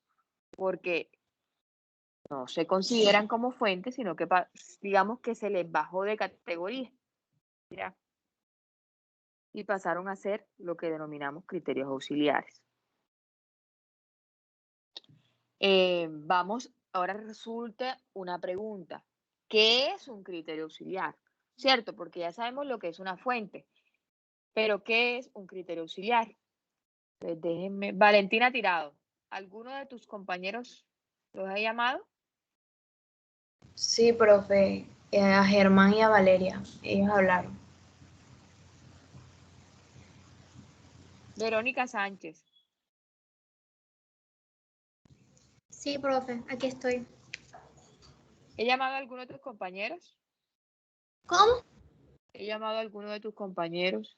Speaker 2: porque no se consideran como fuentes, sino que digamos que se les bajó de categoría. ¿Ya? Y pasaron a ser lo que denominamos criterios auxiliares. Ahora resulta una pregunta. ¿Qué es un criterio auxiliar? ¿cierto? Porque ya sabemos lo que es una fuente. Pero, ¿qué es un criterio auxiliar? Pues déjenme. Valentina Tirado, ¿alguno de tus compañeros los ha llamado?
Speaker 10: Sí, profe, a Germán y a Valeria, ellos hablaron.
Speaker 2: Verónica Sánchez.
Speaker 8: Sí, profe, aquí estoy.
Speaker 2: ¿He llamado a alguno de tus compañeros?
Speaker 8: ¿Cómo?
Speaker 2: ¿He llamado a alguno de tus compañeros?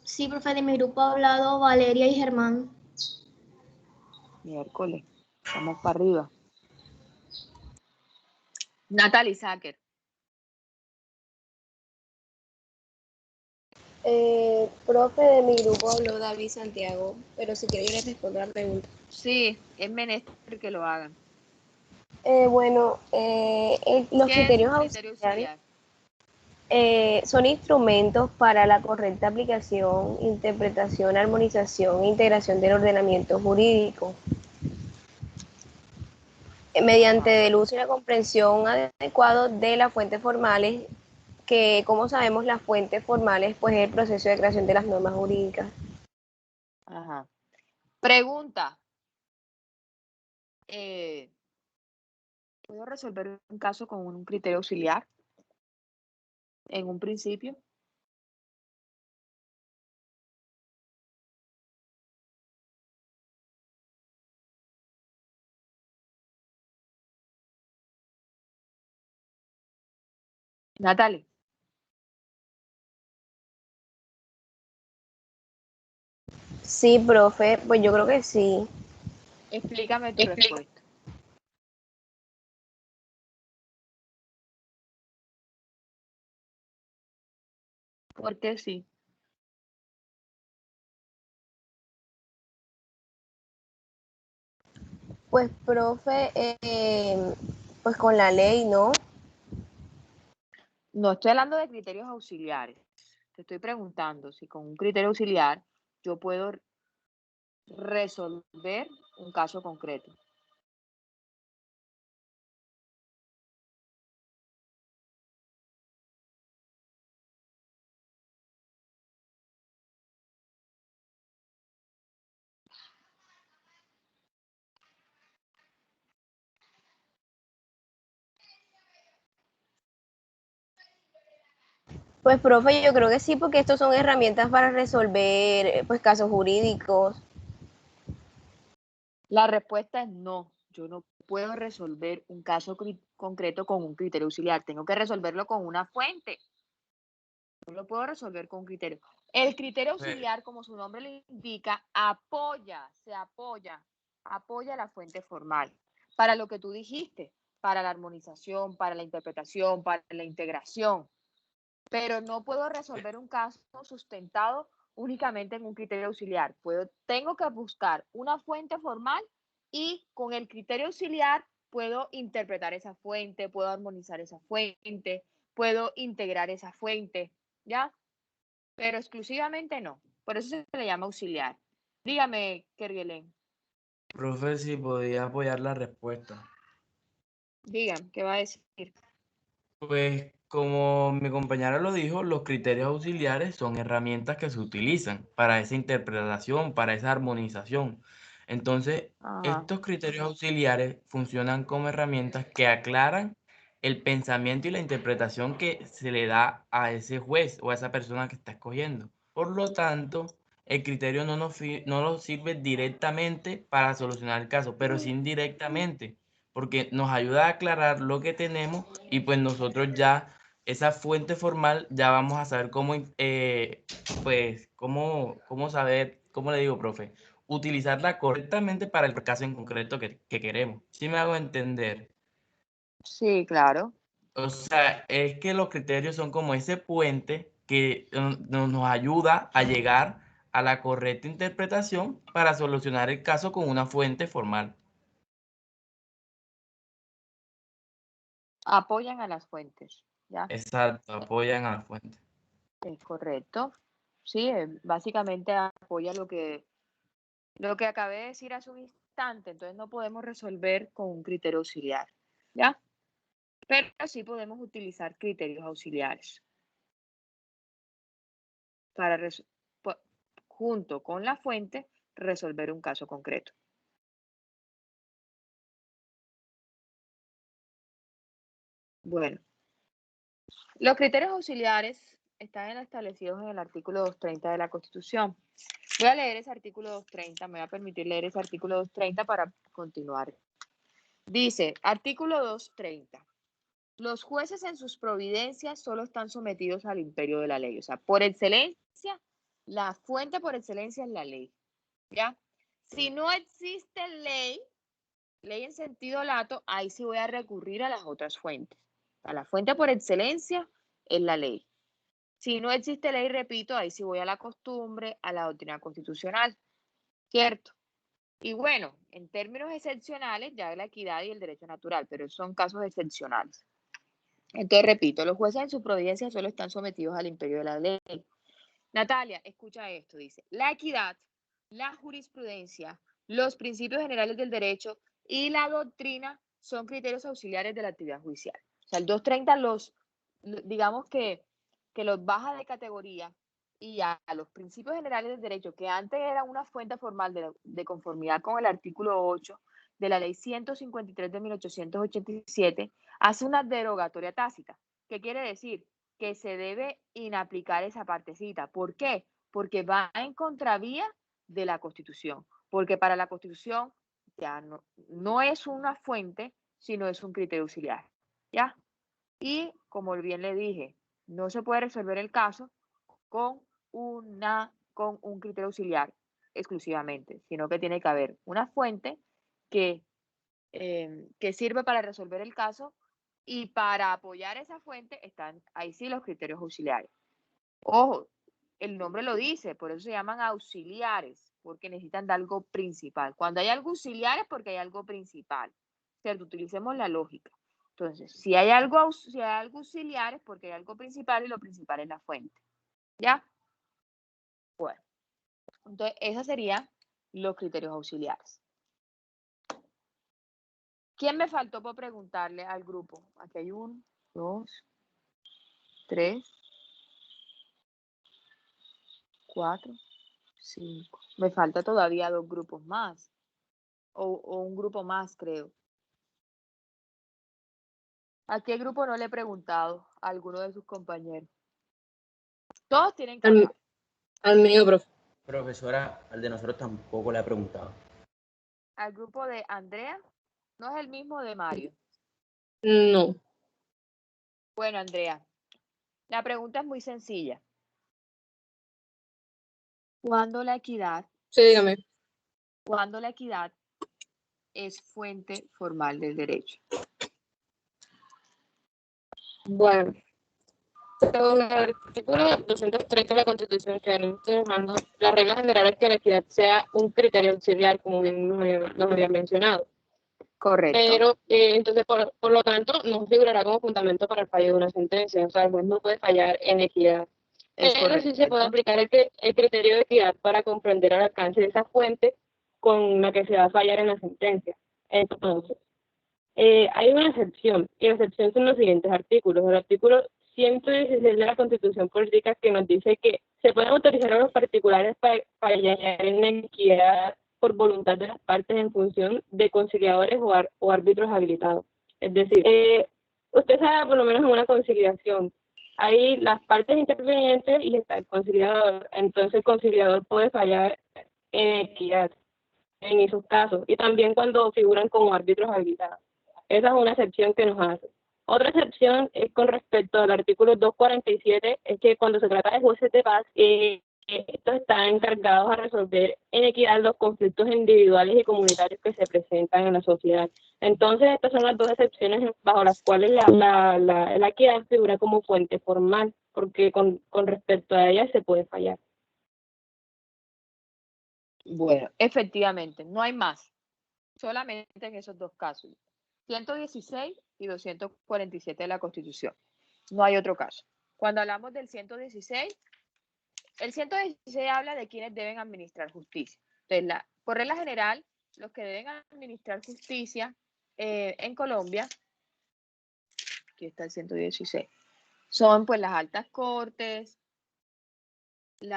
Speaker 8: Sí, profe, de mi grupo ha hablado Valeria y Germán.
Speaker 2: Miércoles, vamos para arriba. Natalie Sacker.
Speaker 10: Profe, de mi grupo habló David Santiago, pero si quiere yo le respondo la pregunta.
Speaker 2: Sí, es menester que lo hagan.
Speaker 10: Los
Speaker 2: ¿Qué es un
Speaker 10: criterios
Speaker 2: criterio
Speaker 10: auxiliares
Speaker 2: auxiliar?
Speaker 10: son instrumentos para la correcta aplicación, interpretación, armonización e integración del ordenamiento jurídico. Mediante el uso y la comprensión adecuado de las fuentes formales, que como sabemos las fuentes formales pues es el proceso de creación de las normas jurídicas.
Speaker 2: Ajá. Pregunta. ¿Puedo resolver un caso con un criterio auxiliar en un principio? Natalie.
Speaker 10: Sí, profe, pues yo creo que sí.
Speaker 2: Explícame tu respuesta. ¿Por qué sí?
Speaker 10: Pues, profe, pues con la ley, ¿no?
Speaker 2: No estoy hablando de criterios auxiliares. Te estoy preguntando si con un criterio auxiliar yo puedo resolver un caso concreto.
Speaker 10: Pues, profe, yo creo que sí, porque estos son herramientas para resolver, pues, casos jurídicos.
Speaker 2: La respuesta es no. Yo no puedo resolver un caso concreto con un criterio auxiliar. Tengo que resolverlo con una fuente. No lo puedo resolver con un criterio. El criterio auxiliar, como su nombre le indica, apoya la fuente formal. Para lo que tú dijiste, para la armonización, para la interpretación, para la integración. Pero no puedo resolver un caso sustentado únicamente en un criterio auxiliar. Tengo que buscar una fuente formal y con el criterio auxiliar puedo interpretar esa fuente, puedo armonizar esa fuente, puedo integrar esa fuente, ¿ya? Pero exclusivamente no. Por eso se le llama auxiliar. Dígame, Kerguelen.
Speaker 11: Profe, si podía apoyar la respuesta.
Speaker 2: Dígame, ¿qué va a decir?
Speaker 11: Pues como mi compañera lo dijo, los criterios auxiliares son herramientas que se utilizan para esa interpretación, para esa armonización. Entonces, estos criterios auxiliares funcionan como herramientas que aclaran el pensamiento y la interpretación que se le da a ese juez o a esa persona que está escogiendo. Por lo tanto, el criterio no nos sirve directamente para solucionar el caso, pero sí indirectamente, porque nos ayuda a aclarar lo que tenemos y pues nosotros ya, esa fuente formal, ya vamos a saber cómo, pues, cómo saber, ¿cómo le digo, profe? Utilizarla correctamente para el caso en concreto que queremos. ¿Sí me hago entender?
Speaker 2: Sí, claro.
Speaker 11: O sea, es que los criterios son como ese puente que nos ayuda a llegar a la correcta interpretación para solucionar el caso con una fuente formal.
Speaker 2: Apoyan a las fuentes, ¿ya?
Speaker 11: Exacto, apoyan a la fuente.
Speaker 2: Es correcto. Sí, básicamente apoya lo que acabé de decir hace un instante. Entonces no podemos resolver con un criterio auxiliar, ¿ya? Pero sí podemos utilizar criterios auxiliares para, junto con la fuente, resolver un caso concreto. Bueno, los criterios auxiliares están establecidos en el artículo 230 de la Constitución. Voy a leer ese artículo 230, me voy a permitir leer ese artículo 230 para continuar. Dice, artículo 230. Los jueces en sus providencias solo están sometidos al imperio de la ley. O sea, por excelencia, la fuente por excelencia es la ley. ¿Ya? Si no existe ley en sentido lato, ahí sí voy a recurrir a las otras fuentes. A la fuente por excelencia es la ley. Si no existe ley, repito, ahí sí voy a la costumbre, a la doctrina constitucional. ¿Cierto? Y bueno, en términos excepcionales, ya la equidad y el derecho natural, pero son casos excepcionales. Entonces, repito, los jueces en su providencia solo están sometidos al imperio de la ley. Natalia, escucha esto, dice, la equidad, la jurisprudencia, los principios generales del derecho y la doctrina son criterios auxiliares de la actividad judicial. O sea, el 230 digamos que los baja de categoría y ya los principios generales del derecho, que antes era una fuente formal de conformidad con el artículo 8 de la ley 153 de 1887, hace una derogatoria tácita. ¿Qué quiere decir? Que se debe inaplicar esa partecita. ¿Por qué? Porque va en contravía de la Constitución. Porque para la Constitución ya no es una fuente, sino es un criterio auxiliar. ¿Ya? Y como bien le dije, no se puede resolver el caso con un criterio auxiliar exclusivamente, sino que tiene que haber una fuente que sirve para resolver el caso y para apoyar esa fuente están ahí sí los criterios auxiliares. Ojo, el nombre lo dice, por eso se llaman auxiliares, porque necesitan de algo principal. Cuando hay algo auxiliar es porque hay algo principal. ¿Cierto? Utilicemos la lógica. Entonces, si hay algo auxiliar es porque hay algo principal y lo principal es la fuente. ¿Ya? Bueno, entonces esos serían los criterios auxiliares. ¿Quién me faltó por preguntarle al grupo? Aquí hay 1, 2, 3, 4, 5. Me falta todavía 2 grupos más. O un grupo más, creo. ¿A qué grupo no le he preguntado? A alguno de sus compañeros. Todos tienen que hablar.
Speaker 6: Al mío, profe.
Speaker 5: Profesora, al de nosotros tampoco le ha preguntado.
Speaker 2: Al grupo de Andrea, ¿no es el mismo de Mario?
Speaker 6: No.
Speaker 2: Bueno, Andrea, la pregunta es muy sencilla. ¿Cuándo la equidad?
Speaker 6: Sí, dígame.
Speaker 2: ¿Cuándo la equidad es fuente formal del derecho?
Speaker 6: Bueno, según el artículo 230 de la Constitución, que no estoy dejando, la regla general es que la equidad sea un criterio auxiliar, como bien nos habían mencionado.
Speaker 2: Correcto.
Speaker 6: Pero, entonces, por lo tanto, no figurará como fundamento para el fallo de una sentencia. O sea, el juez no puede fallar en equidad. Pero sí se puede aplicar el criterio de equidad para comprender el alcance de esa fuente con la que se va a fallar en la sentencia. Entonces, hay una excepción, y la excepción son los siguientes artículos. El artículo 116 de la Constitución Política, que nos dice que se pueden autorizar a los particulares para fallar en equidad por voluntad de las partes en función de conciliadores o árbitros habilitados. Es decir, usted sabe, por lo menos en una conciliación, hay las partes intervinientes y está el conciliador. Entonces el conciliador puede fallar en equidad en esos casos, y también cuando figuran como árbitros habilitados. Esa es una excepción que nos hace. Otra excepción es con respecto al artículo 247, es que cuando se trata de jueces de paz, estos están encargados a resolver en equidad los conflictos individuales y comunitarios que se presentan en la sociedad. Entonces, estas son las dos excepciones bajo las cuales la equidad figura como fuente formal, porque con respecto a ella se puede fallar.
Speaker 2: Bueno, efectivamente, no hay más. Solamente en esos dos casos. 116 y 247 de la Constitución. No hay otro caso. Cuando hablamos del 116, el 116 habla de quienes deben administrar justicia. Entonces, por regla general, los que deben administrar justicia en Colombia aquí está el 116. Son pues las altas cortes, el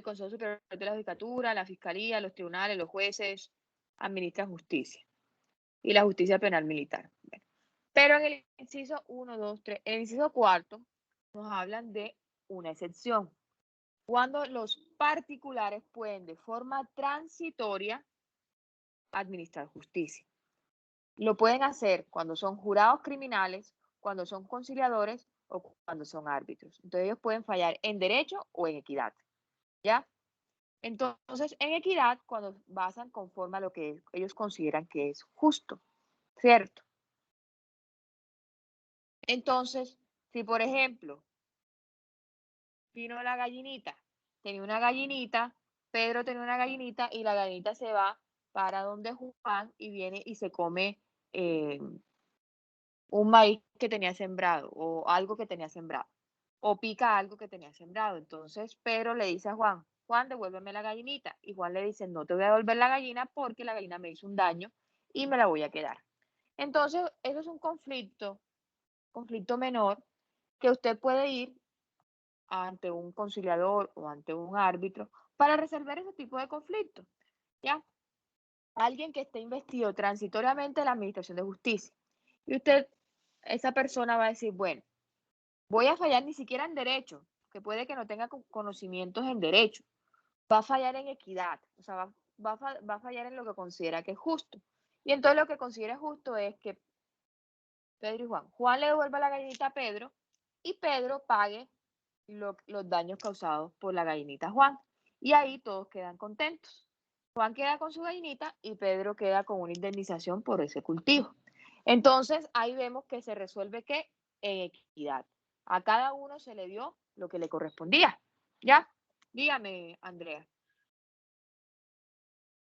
Speaker 2: Consejo Superior de la Judicatura, la Fiscalía, los tribunales, los jueces administran justicia y la justicia penal militar. Bueno, pero en el inciso 1, 2, 3, en el inciso 4 nos hablan de una excepción. Cuando los particulares pueden de forma transitoria administrar justicia. Lo pueden hacer cuando son jurados criminales, cuando son conciliadores o cuando son árbitros. Entonces ellos pueden fallar en derecho o en equidad. ¿Ya? Entonces, en equidad, cuando basan conforme a lo que ellos consideran que es justo, ¿cierto? Entonces, si por ejemplo, vino la gallinita, tenía una gallinita, Pedro tenía una gallinita y la gallinita se va para donde Juan y viene y se come un maíz que tenía sembrado o algo que tenía sembrado o pica algo que tenía sembrado. Entonces Pedro le dice a Juan, Juan, devuélveme la gallinita. Y Juan le dice, no te voy a devolver la gallina porque la gallina me hizo un daño y me la voy a quedar. Entonces, eso es un conflicto menor que usted puede ir ante un conciliador o ante un árbitro para resolver ese tipo de conflictos. ¿Ya? Alguien que esté investido transitoriamente en la administración de justicia. Y usted, esa persona va a decir, bueno, voy a fallar ni siquiera en derecho, que puede que no tenga conocimientos en derecho. Va a fallar en equidad, o sea, va a fallar en lo que considera que es justo. Y entonces lo que considera justo es que Pedro y Juan le devuelva la gallinita a Pedro y Pedro pague los daños causados por la gallinita a Juan. Y ahí todos quedan contentos. Juan queda con su gallinita y Pedro queda con una indemnización por ese cultivo. Entonces, ahí vemos que se resuelve que en equidad. A cada uno se le dio lo que le correspondía. ¿Ya? Dígame, Andrea.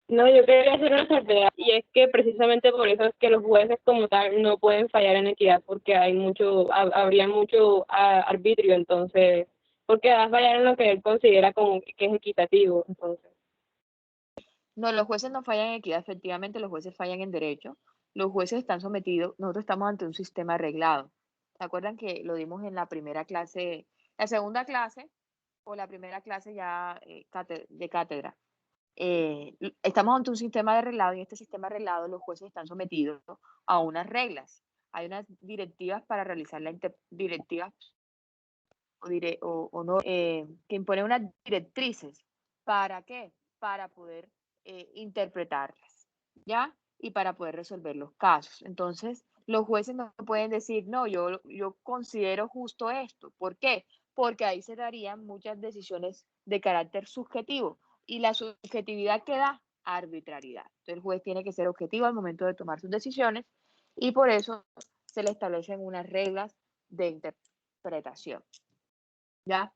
Speaker 6: No, yo quería hacer una salvedad, y es que precisamente por eso es que los jueces como tal no pueden fallar en equidad, porque habría mucho arbitrio, entonces, porque va a fallar en lo que él considera como que es equitativo, entonces.
Speaker 2: No, los jueces no fallan en equidad, efectivamente los jueces fallan en derecho. Los jueces están sometidos, nosotros estamos ante un sistema arreglado. ¿Se acuerdan que lo dimos en la primera clase, la segunda clase o la primera clase ya de cátedra? Estamos ante un sistema de arreglado y en este sistema arreglado los jueces están sometidos a unas reglas. Hay unas directivas para realizar directivas que imponen unas directrices. ¿Para qué? Para poder interpretarlas, ¿ya? Y para poder resolver los casos. Entonces, los jueces no pueden decir, no, yo considero justo esto. ¿Por qué? Porque ahí se darían muchas decisiones de carácter subjetivo. Y la subjetividad que da arbitrariedad. Entonces, el juez tiene que ser objetivo al momento de tomar sus decisiones y por eso se le establecen unas reglas de interpretación. ¿Ya?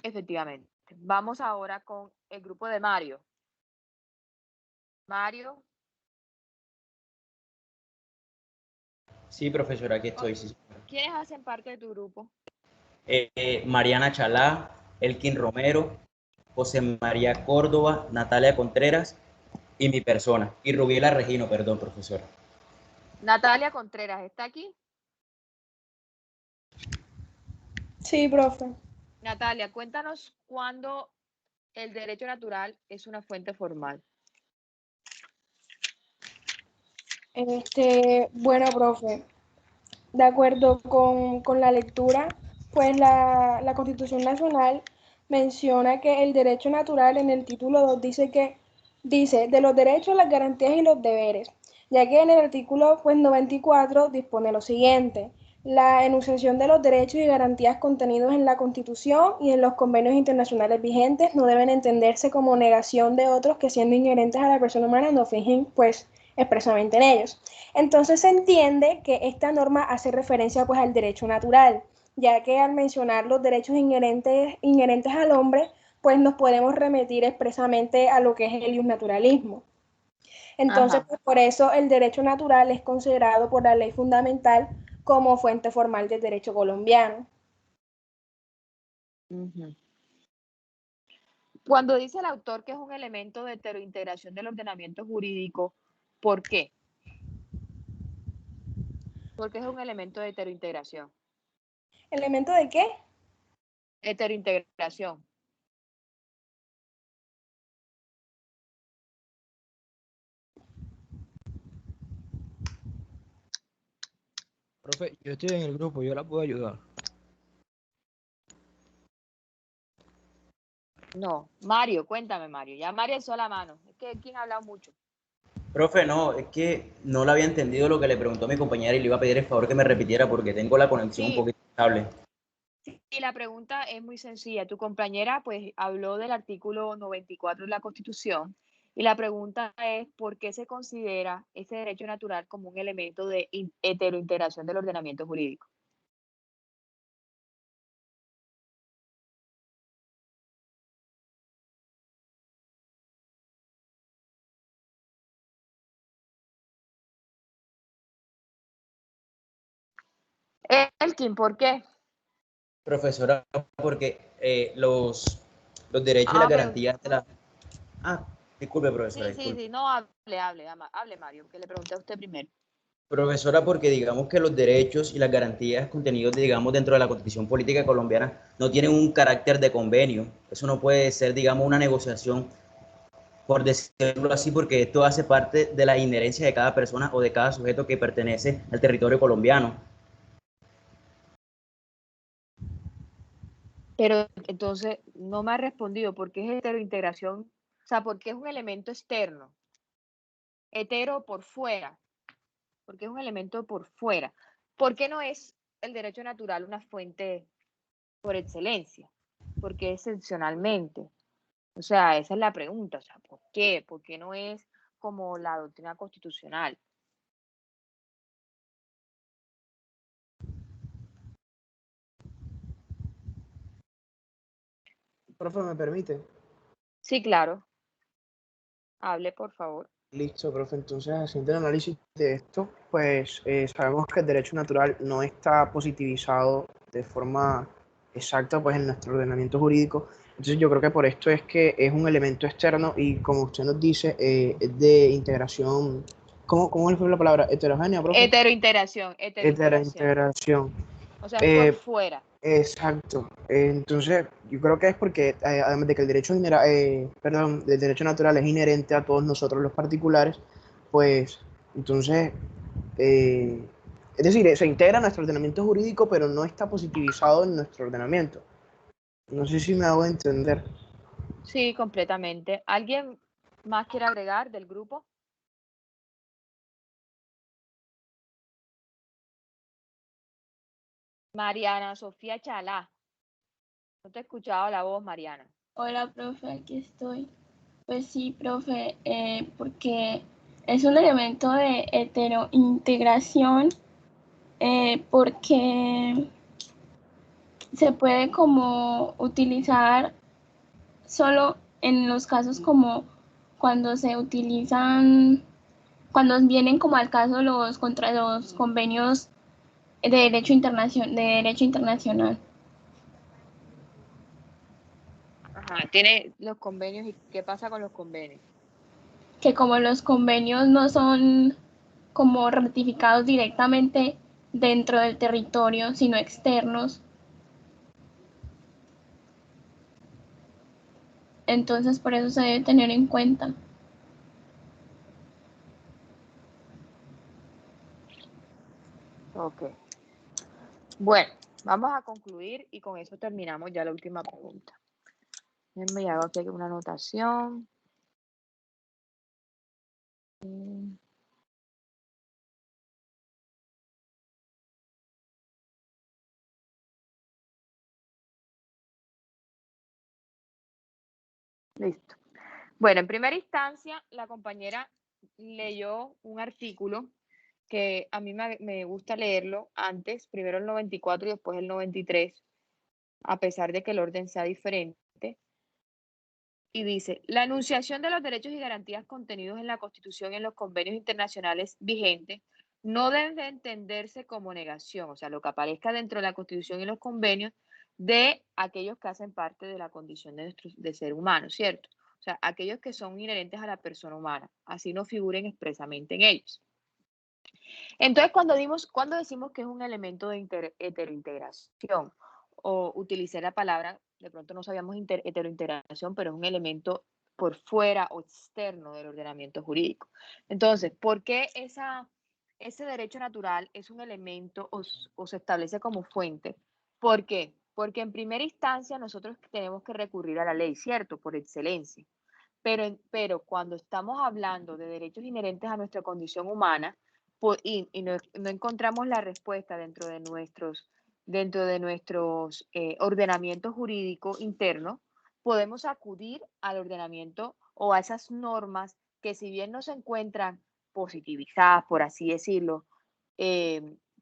Speaker 2: Efectivamente. Vamos ahora con el grupo de Mario. Mario.
Speaker 5: Sí, profesora, aquí estoy. Sí.
Speaker 2: ¿Quiénes hacen parte de tu grupo?
Speaker 5: Mariana Chalá, Elkin Romero, José María Córdoba, Natalia Contreras y mi persona. Y Rubiela Regino, perdón, profesora.
Speaker 2: Natalia Contreras, ¿está aquí?
Speaker 7: Sí, profe.
Speaker 2: Natalia, cuéntanos cuándo el derecho natural es una fuente formal.
Speaker 7: Bueno, profe, de acuerdo con la lectura, pues la Constitución Nacional menciona que el derecho natural en el título 2 dice de los derechos, las garantías y los deberes, ya que en el artículo 94 dispone lo siguiente: la enunciación de los derechos y garantías contenidos en la Constitución y en los convenios internacionales vigentes no deben entenderse como negación de otros que, siendo inherentes a la persona humana, no fingen pues expresamente en ellos. Entonces se entiende que esta norma hace referencia pues al derecho natural, ya que al mencionar los derechos inherentes al hombre, pues nos podemos remitir expresamente a lo que es el iusnaturalismo. Entonces, pues, por eso el derecho natural es considerado por la ley fundamental como fuente formal del derecho colombiano.
Speaker 2: Cuando dice el autor que es un elemento de heterointegración del ordenamiento jurídico, ¿por qué? Porque es un elemento de heterointegración.
Speaker 7: ¿Elemento de qué?
Speaker 2: Heterointegración.
Speaker 1: Profe, yo estoy en el grupo, yo la puedo ayudar.
Speaker 2: No, Mario, cuéntame, Mario. Ya Mario alzó la mano. Es que ¿quién ha hablado mucho?
Speaker 5: Profe, no, es que no le había entendido lo que le preguntó mi compañera y le iba a pedir el favor que me repitiera porque tengo la conexión un
Speaker 2: Sí,
Speaker 5: poquito estable.
Speaker 2: sí, la pregunta es muy sencilla. Tu compañera pues habló del artículo 94 de la Constitución y la pregunta es ¿por qué se considera ese derecho natural como un elemento de heterointegración del ordenamiento jurídico? Elkin, ¿por qué?
Speaker 5: Profesora, porque los derechos y las
Speaker 2: pero
Speaker 5: garantías de la... Ah, disculpe, profesora,
Speaker 2: sí,
Speaker 5: disculpe.
Speaker 2: no hable, Mario, que le pregunté a usted primero.
Speaker 5: Profesora, porque digamos que los derechos y las garantías contenidos, digamos, dentro de la Constitución Política Colombiana no tienen un carácter de convenio. Eso no puede ser, digamos, una negociación, por decirlo así, porque esto hace parte de la inherencia de cada persona o de cada sujeto que pertenece al territorio colombiano.
Speaker 2: Pero entonces no me ha respondido por qué es heterointegración, o sea, por qué es un elemento externo, hetero por fuera, porque es un elemento por fuera. ¿Por qué no es el derecho natural una fuente por excelencia? Porque excepcionalmente. O sea, esa es la pregunta. O sea, ¿por qué? ¿Por qué no es como la doctrina constitucional?
Speaker 3: Profe, ¿me permite?
Speaker 2: Sí, claro. Hable, por favor.
Speaker 3: Listo, profe. Entonces, haciendo el análisis de esto, pues sabemos que el derecho natural no está positivizado de forma exacta pues, en nuestro ordenamiento jurídico. Entonces, yo creo que por esto es que es un elemento externo y, como usted nos dice, es de integración. ¿Cómo fue la palabra? ¿Heterogénea, profe?
Speaker 2: Heterointegración.
Speaker 3: Heterointegración.
Speaker 2: O sea, es por fuera.
Speaker 3: Exacto. Entonces, yo creo que es porque, además de que el el derecho natural es inherente a todos nosotros los particulares, pues, entonces, eh, es decir, se integra en nuestro ordenamiento jurídico, pero no está positivizado en nuestro ordenamiento. No sé si me hago entender.
Speaker 2: Sí, completamente. ¿Alguien más quiere agregar del grupo? Mariana Sofía Chalá. No te he escuchado la voz, Mariana.
Speaker 18: Hola, profe, aquí estoy. Pues sí, profe, porque es un elemento de heterointegración, porque se puede como utilizar solo en los casos como cuando se utilizan, cuando vienen como al caso contra los convenios de derecho internacional.
Speaker 2: Ajá, tiene los convenios y ¿qué pasa con los convenios?
Speaker 18: Que como los convenios no son como ratificados directamente dentro del territorio, sino externos, entonces por eso se debe tener en cuenta.
Speaker 2: Ok. Bueno, vamos a concluir y con eso terminamos ya la última pregunta. Me hago aquí una anotación. Listo. Bueno, en primera instancia, la compañera leyó un artículo que a mí me gusta leerlo antes, primero el 94 y después el 93, a pesar de que el orden sea diferente. Y dice, la enunciación de los derechos y garantías contenidos en la Constitución y en los convenios internacionales vigentes no debe entenderse como negación, o sea, lo que aparezca dentro de la Constitución y los convenios de aquellos que hacen parte de la condición de ser humano, ¿cierto? O sea, aquellos que son inherentes a la persona humana, así no figuren expresamente en ellos. Entonces, cuando decimos que es un elemento de heterointegración, o utilicé la palabra, de pronto no sabíamos heterointegración, pero es un elemento por fuera o externo del ordenamiento jurídico. Entonces, ¿por qué ese derecho natural es un elemento o se establece como fuente? ¿Por qué? Porque en primera instancia nosotros tenemos que recurrir a la ley, ¿cierto? Por excelencia. Pero cuando estamos hablando de derechos inherentes a nuestra condición humana y no encontramos la respuesta dentro de nuestros ordenamientos jurídicos internos, podemos acudir al ordenamiento o a esas normas que, si bien no se encuentran positivizadas, por así decirlo,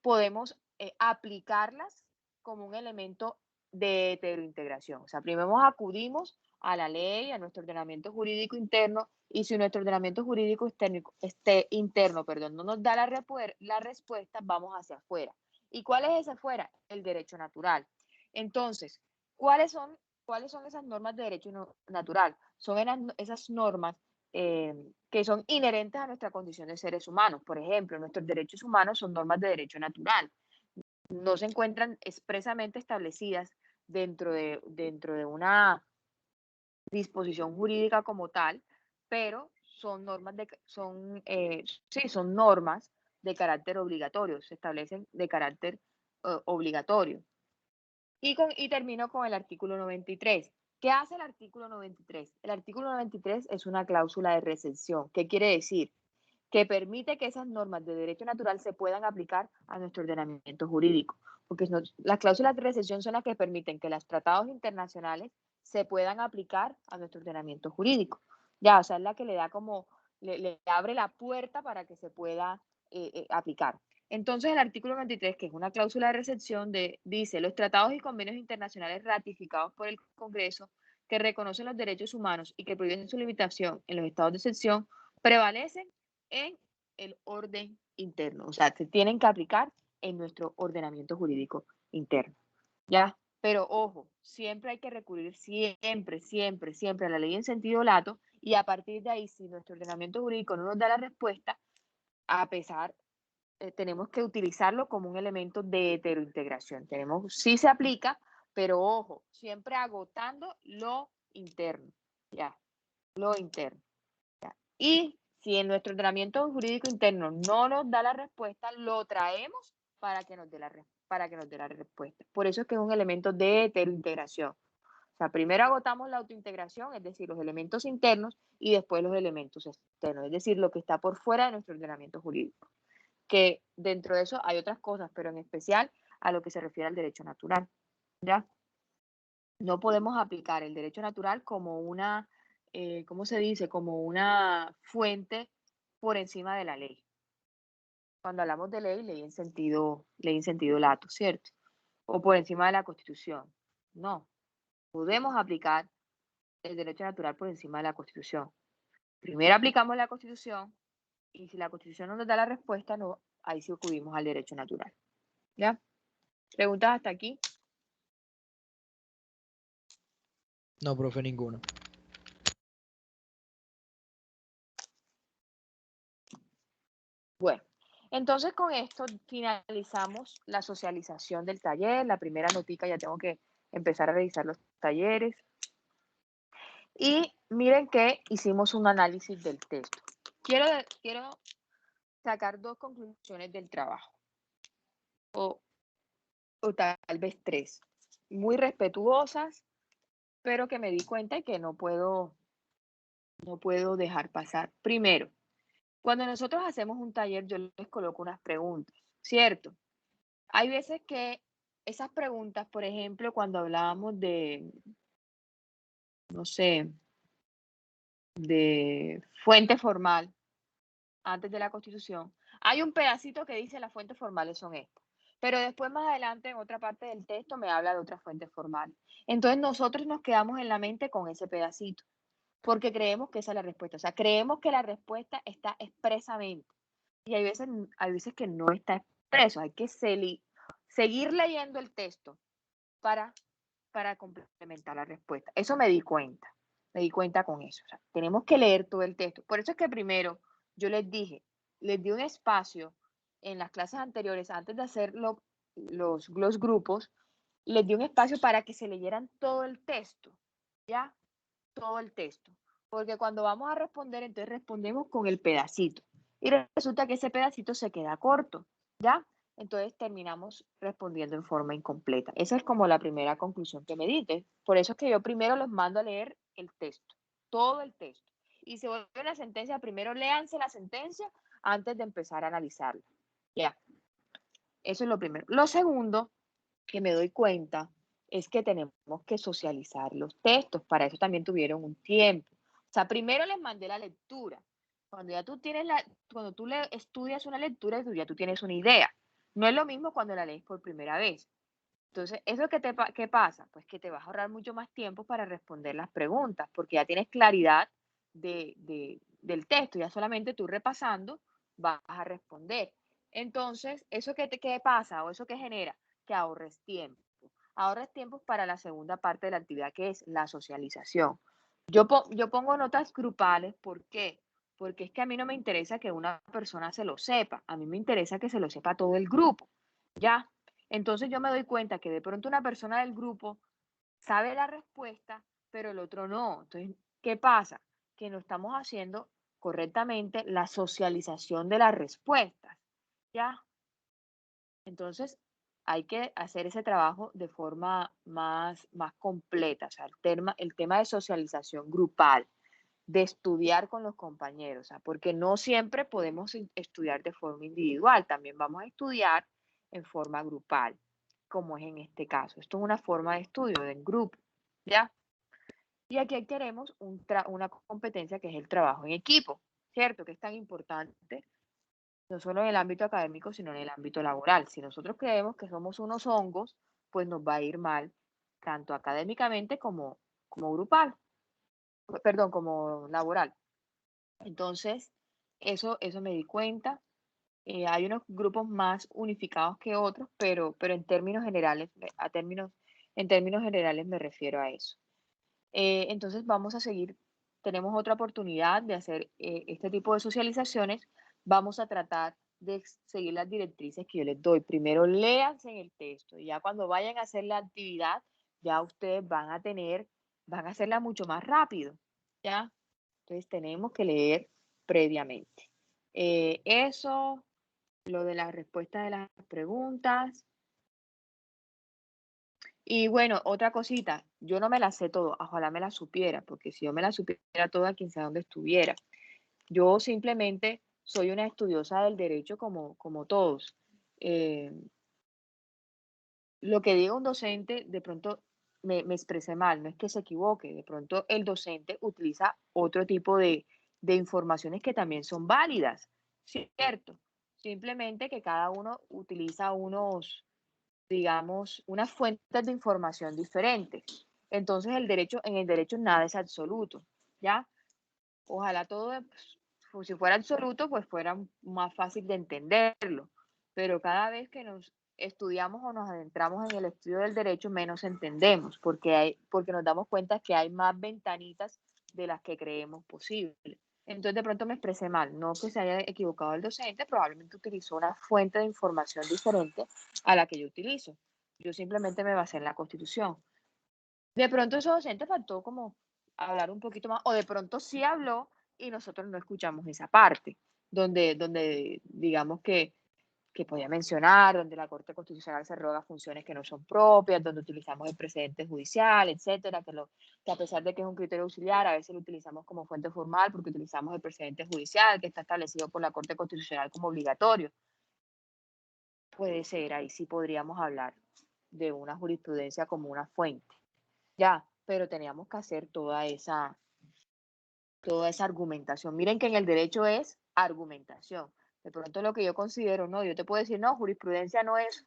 Speaker 2: podemos aplicarlas como un elemento de heterointegración. O sea, primero acudimos a la ley, a nuestro ordenamiento jurídico interno, y si nuestro ordenamiento jurídico interno no nos da la respuesta, vamos hacia afuera. ¿Y cuál es ese afuera? El derecho natural. Entonces, ¿cuáles son esas normas de derecho natural? Son esas normas que son inherentes a nuestra condición de seres humanos. Por ejemplo, nuestros derechos humanos son normas de derecho natural. No se encuentran expresamente establecidas dentro de una disposición jurídica como tal, pero son normas de carácter obligatorio, se establecen de carácter obligatorio. Y termino con el artículo 93. ¿Qué hace el artículo 93? El artículo 93 es una cláusula de recepción. ¿Qué quiere decir? Que permite que esas normas de derecho natural se puedan aplicar a nuestro ordenamiento jurídico. Porque las cláusulas de recepción son las que permiten que los tratados internacionales se puedan aplicar a nuestro ordenamiento jurídico. Ya, o sea, es la que le da le abre la puerta para que se pueda aplicar. Entonces, el artículo 23, que es una cláusula de recepción, dice: los tratados y convenios internacionales ratificados por el Congreso que reconocen los derechos humanos y que prohíben su limitación en los estados de excepción prevalecen en el orden interno. O sea, se tienen que aplicar en nuestro ordenamiento jurídico interno. ¿Ya? Pero ojo, siempre hay que recurrir siempre a la ley en sentido lato, y a partir de ahí, si nuestro ordenamiento jurídico no nos da la respuesta, tenemos que utilizarlo como un elemento de heterointegración. Sí se aplica, pero ojo, siempre agotando lo interno, ¿ya? Lo interno, ¿ya? Y si en nuestro ordenamiento jurídico interno no nos da la respuesta, lo traemos para que nos dé la respuesta. Por eso es que es un elemento de heterointegración. O sea, primero agotamos la autointegración, es decir, los elementos internos, y después los elementos externos, es decir, lo que está por fuera de nuestro ordenamiento jurídico. Que dentro de eso hay otras cosas, pero en especial a lo que se refiere al derecho natural, ¿ya? No podemos aplicar el derecho natural como una, ¿cómo se dice? Como una fuente por encima de la ley. Cuando hablamos de ley en sentido lato, ¿cierto? O por encima de la Constitución. No, podemos aplicar el derecho natural por encima de la Constitución. Primero aplicamos la Constitución, y si la Constitución no nos da la respuesta, no, ahí sí acudimos al derecho natural. ¿Ya? ¿Preguntas hasta aquí?
Speaker 1: No, profe, ninguno.
Speaker 2: Bueno, entonces con esto finalizamos la socialización del taller. La primera notica, ya tengo que empezar a revisar los talleres. Y miren que hicimos un análisis del texto. Quiero sacar dos conclusiones del trabajo, o tal vez tres, muy respetuosas, pero que me di cuenta y que no puedo dejar pasar. Primero, cuando nosotros hacemos un taller, yo les coloco unas preguntas, ¿cierto? Hay veces que esas preguntas, por ejemplo, cuando hablábamos de, no sé, de fuente formal antes de la Constitución, hay un pedacito que dice las fuentes formales son estas, pero después más adelante en otra parte del texto me habla de otras fuentes formales. Entonces nosotros nos quedamos en la mente con ese pedacito, porque creemos que esa es la respuesta. O sea, creemos que la respuesta está expresamente, y hay veces que no está expreso. Hay que seguir leyendo el texto para complementar la respuesta. Eso me di cuenta con eso. O sea, tenemos que leer todo el texto. Por eso es que primero yo les di un espacio en las clases anteriores, antes de hacer los grupos, les di un espacio para que se leyeran todo el texto, ¿ya? Todo el texto. Porque cuando vamos a responder, entonces respondemos con el pedacito. Y resulta que ese pedacito se queda corto, ¿ya? Entonces terminamos respondiendo en forma incompleta. Esa es como la primera conclusión que me diste. Por eso es que yo primero les mando a leer el texto, todo el texto. Y si vuelve una sentencia, primero léanse la sentencia antes de empezar a analizarla. Ya. Eso es lo primero. Lo segundo que me doy cuenta es que tenemos que socializar los textos. Para eso también tuvieron un tiempo. O sea, primero les mandé la lectura. Cuando ya tú tienes cuando tú estudias una lectura, ya tú tienes una idea. No es lo mismo cuando la lees por primera vez. Entonces, ¿eso qué pasa? Pues que te vas a ahorrar mucho más tiempo para responder las preguntas, porque ya tienes claridad del texto. Ya solamente tú repasando vas a responder. Entonces, ¿eso qué pasa o eso qué genera? Que ahorres tiempo. Ahorres tiempo para la segunda parte de la actividad, que es la socialización. Yo pongo notas grupales, ¿por qué? Porque es que a mí no me interesa que una persona se lo sepa, a mí me interesa que se lo sepa todo el grupo, ¿ya? Entonces yo me doy cuenta que de pronto una persona del grupo sabe la respuesta, pero el otro no. Entonces, ¿qué pasa? Que no estamos haciendo correctamente la socialización de las respuestas, ¿ya? Entonces, hay que hacer ese trabajo de forma más completa, o sea, el tema de socialización grupal, de estudiar con los compañeros, o sea, porque no siempre podemos estudiar de forma individual, también vamos a estudiar en forma grupal, como es en este caso. Esto es una forma de estudio en grupo, ¿ya? Y aquí queremos una competencia que es el trabajo en equipo, ¿cierto? Que es tan importante no solo en el ámbito académico, sino en el ámbito laboral. Si nosotros creemos que somos unos hongos, pues nos va a ir mal, tanto académicamente como grupal, perdón, como laboral. Entonces, eso me di cuenta. Hay unos grupos más unificados que otros, pero en términos generales, en términos generales me refiero a eso. Entonces vamos a seguir, tenemos otra oportunidad de hacer este tipo de socializaciones. Vamos a tratar de seguir las directrices que yo les doy. Primero léanse en el texto y ya cuando vayan a hacer la actividad, ya ustedes van a hacerla mucho más rápido, ¿ya? Entonces tenemos que leer previamente. Eso, lo de las respuestas de las preguntas. Y bueno, otra cosita, yo no me la sé todo, ojalá me la supiera, porque si yo me la supiera toda, quién sabe dónde estuviera. Yo simplemente soy una estudiosa del derecho como todos. Lo que diga un docente, de pronto me expresé mal, no es que se equivoque, de pronto el docente utiliza otro tipo de informaciones que también son válidas, ¿cierto? Simplemente que cada uno utiliza digamos, unas fuentes de información diferentes. Entonces, en el derecho nada es absoluto, ¿ya? Ojalá todo, pues, si fuera absoluto, pues fuera más fácil de entenderlo. Pero cada vez que nos estudiamos o nos adentramos en el estudio del derecho, menos entendemos, porque nos damos cuenta que hay más ventanitas de las que creemos posible. Entonces, de pronto me expresé mal, no que se haya equivocado el docente, probablemente utilizó una fuente de información diferente a la que yo utilizo. Yo simplemente me basé en la Constitución. De pronto ese docente faltó como hablar un poquito más, o de pronto sí habló y nosotros no escuchamos esa parte, donde digamos que podía mencionar, donde la Corte Constitucional se roga funciones que no son propias, donde utilizamos el precedente judicial, etcétera, que a pesar de que es un criterio auxiliar, a veces lo utilizamos como fuente formal porque utilizamos el precedente judicial que está establecido por la Corte Constitucional como obligatorio. Puede ser, ahí sí podríamos hablar de una jurisprudencia como una fuente, ya, pero teníamos que hacer toda esa argumentación. Miren que en el derecho es argumentación. De pronto lo que yo considero, no, yo te puedo decir, no, jurisprudencia no es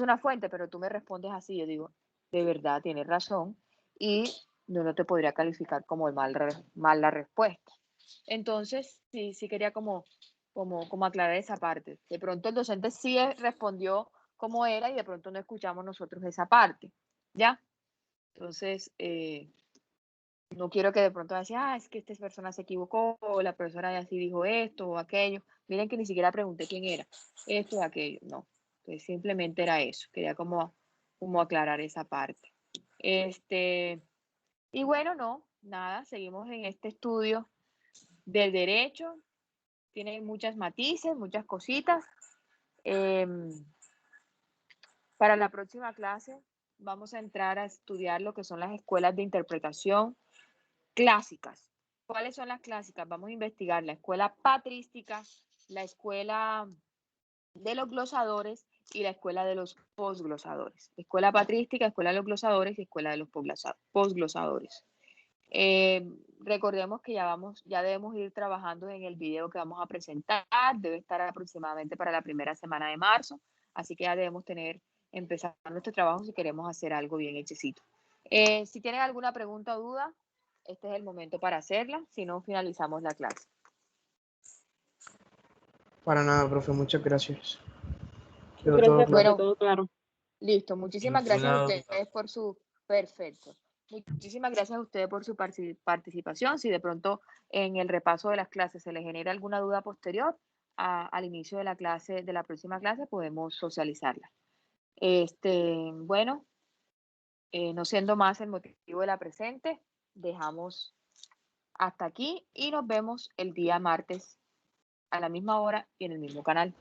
Speaker 2: una fuente, pero tú me respondes así, yo digo, de verdad, tienes razón, y no te podría calificar como mal la respuesta. Entonces, sí quería como aclarar esa parte. De pronto el docente sí respondió como era y de pronto no escuchamos nosotros esa parte, ¿ya? Entonces, No quiero que de pronto decía, es que esta persona se equivocó, o la profesora así dijo esto o aquello. Miren que ni siquiera pregunté quién era, esto o aquello. No, pues simplemente era eso. Quería como aclarar esa parte. Y bueno, no, nada, seguimos en este estudio del derecho. Tiene muchas matices, muchas cositas. Para la próxima clase vamos a entrar a estudiar lo que son las escuelas de interpretación clásicas. ¿Cuáles son las clásicas? Vamos a investigar la escuela patrística, la escuela de los glosadores y la escuela de los posglosadores. Escuela patrística, escuela de los glosadores y escuela de los posglosadores. Recordemos que ya debemos ir trabajando en el video que vamos a presentar. Debe estar aproximadamente para la primera semana de marzo. Así que ya debemos empezar nuestro trabajo si queremos hacer algo bien hechecito. Si tienen alguna pregunta o duda, este es el momento para hacerla, si no finalizamos la clase.
Speaker 3: Para nada, profe, muchas gracias.
Speaker 6: Gracias,
Speaker 2: Bueno,
Speaker 6: todo claro.
Speaker 2: Listo, muchísimas gracias a
Speaker 11: Ninguna duda.
Speaker 2: ustedes por su... Perfecto. Muchísimas gracias a ustedes por su participación. Si de pronto en el repaso de las clases se les genera alguna duda posterior, al inicio de la clase, de la próxima clase, podemos socializarla. Bueno, no siendo más el motivo de la presente, dejamos hasta aquí y nos vemos el día martes a la misma hora y en el mismo canal.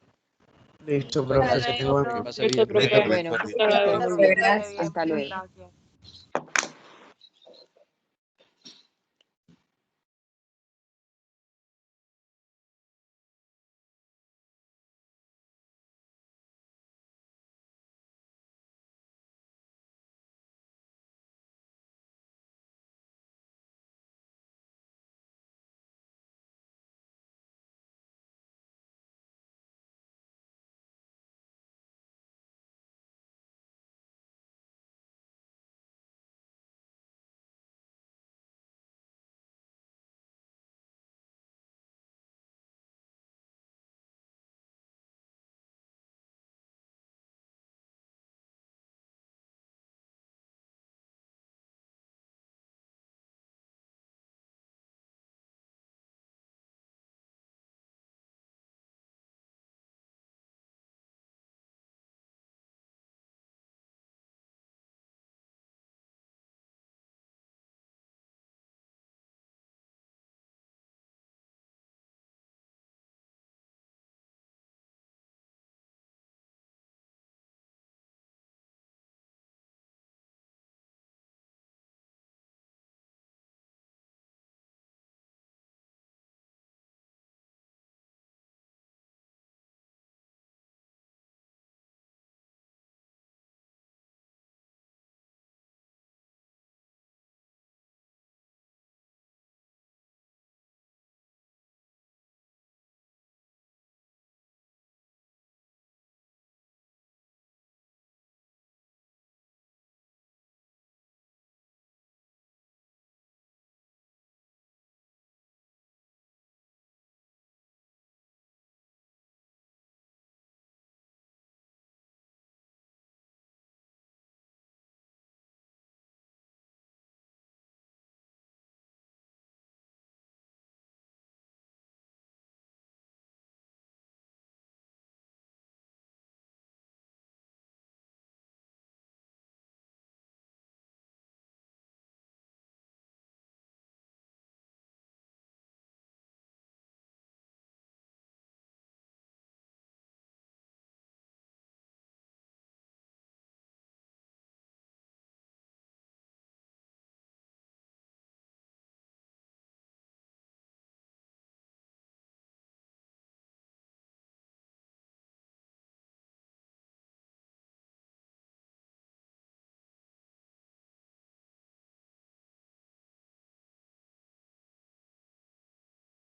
Speaker 3: Listo, profe.
Speaker 1: Gracias, profe, que pase
Speaker 6: Listo,
Speaker 1: bien.
Speaker 6: profe.
Speaker 2: Bueno,
Speaker 6: Hasta luego.
Speaker 2: hasta luego.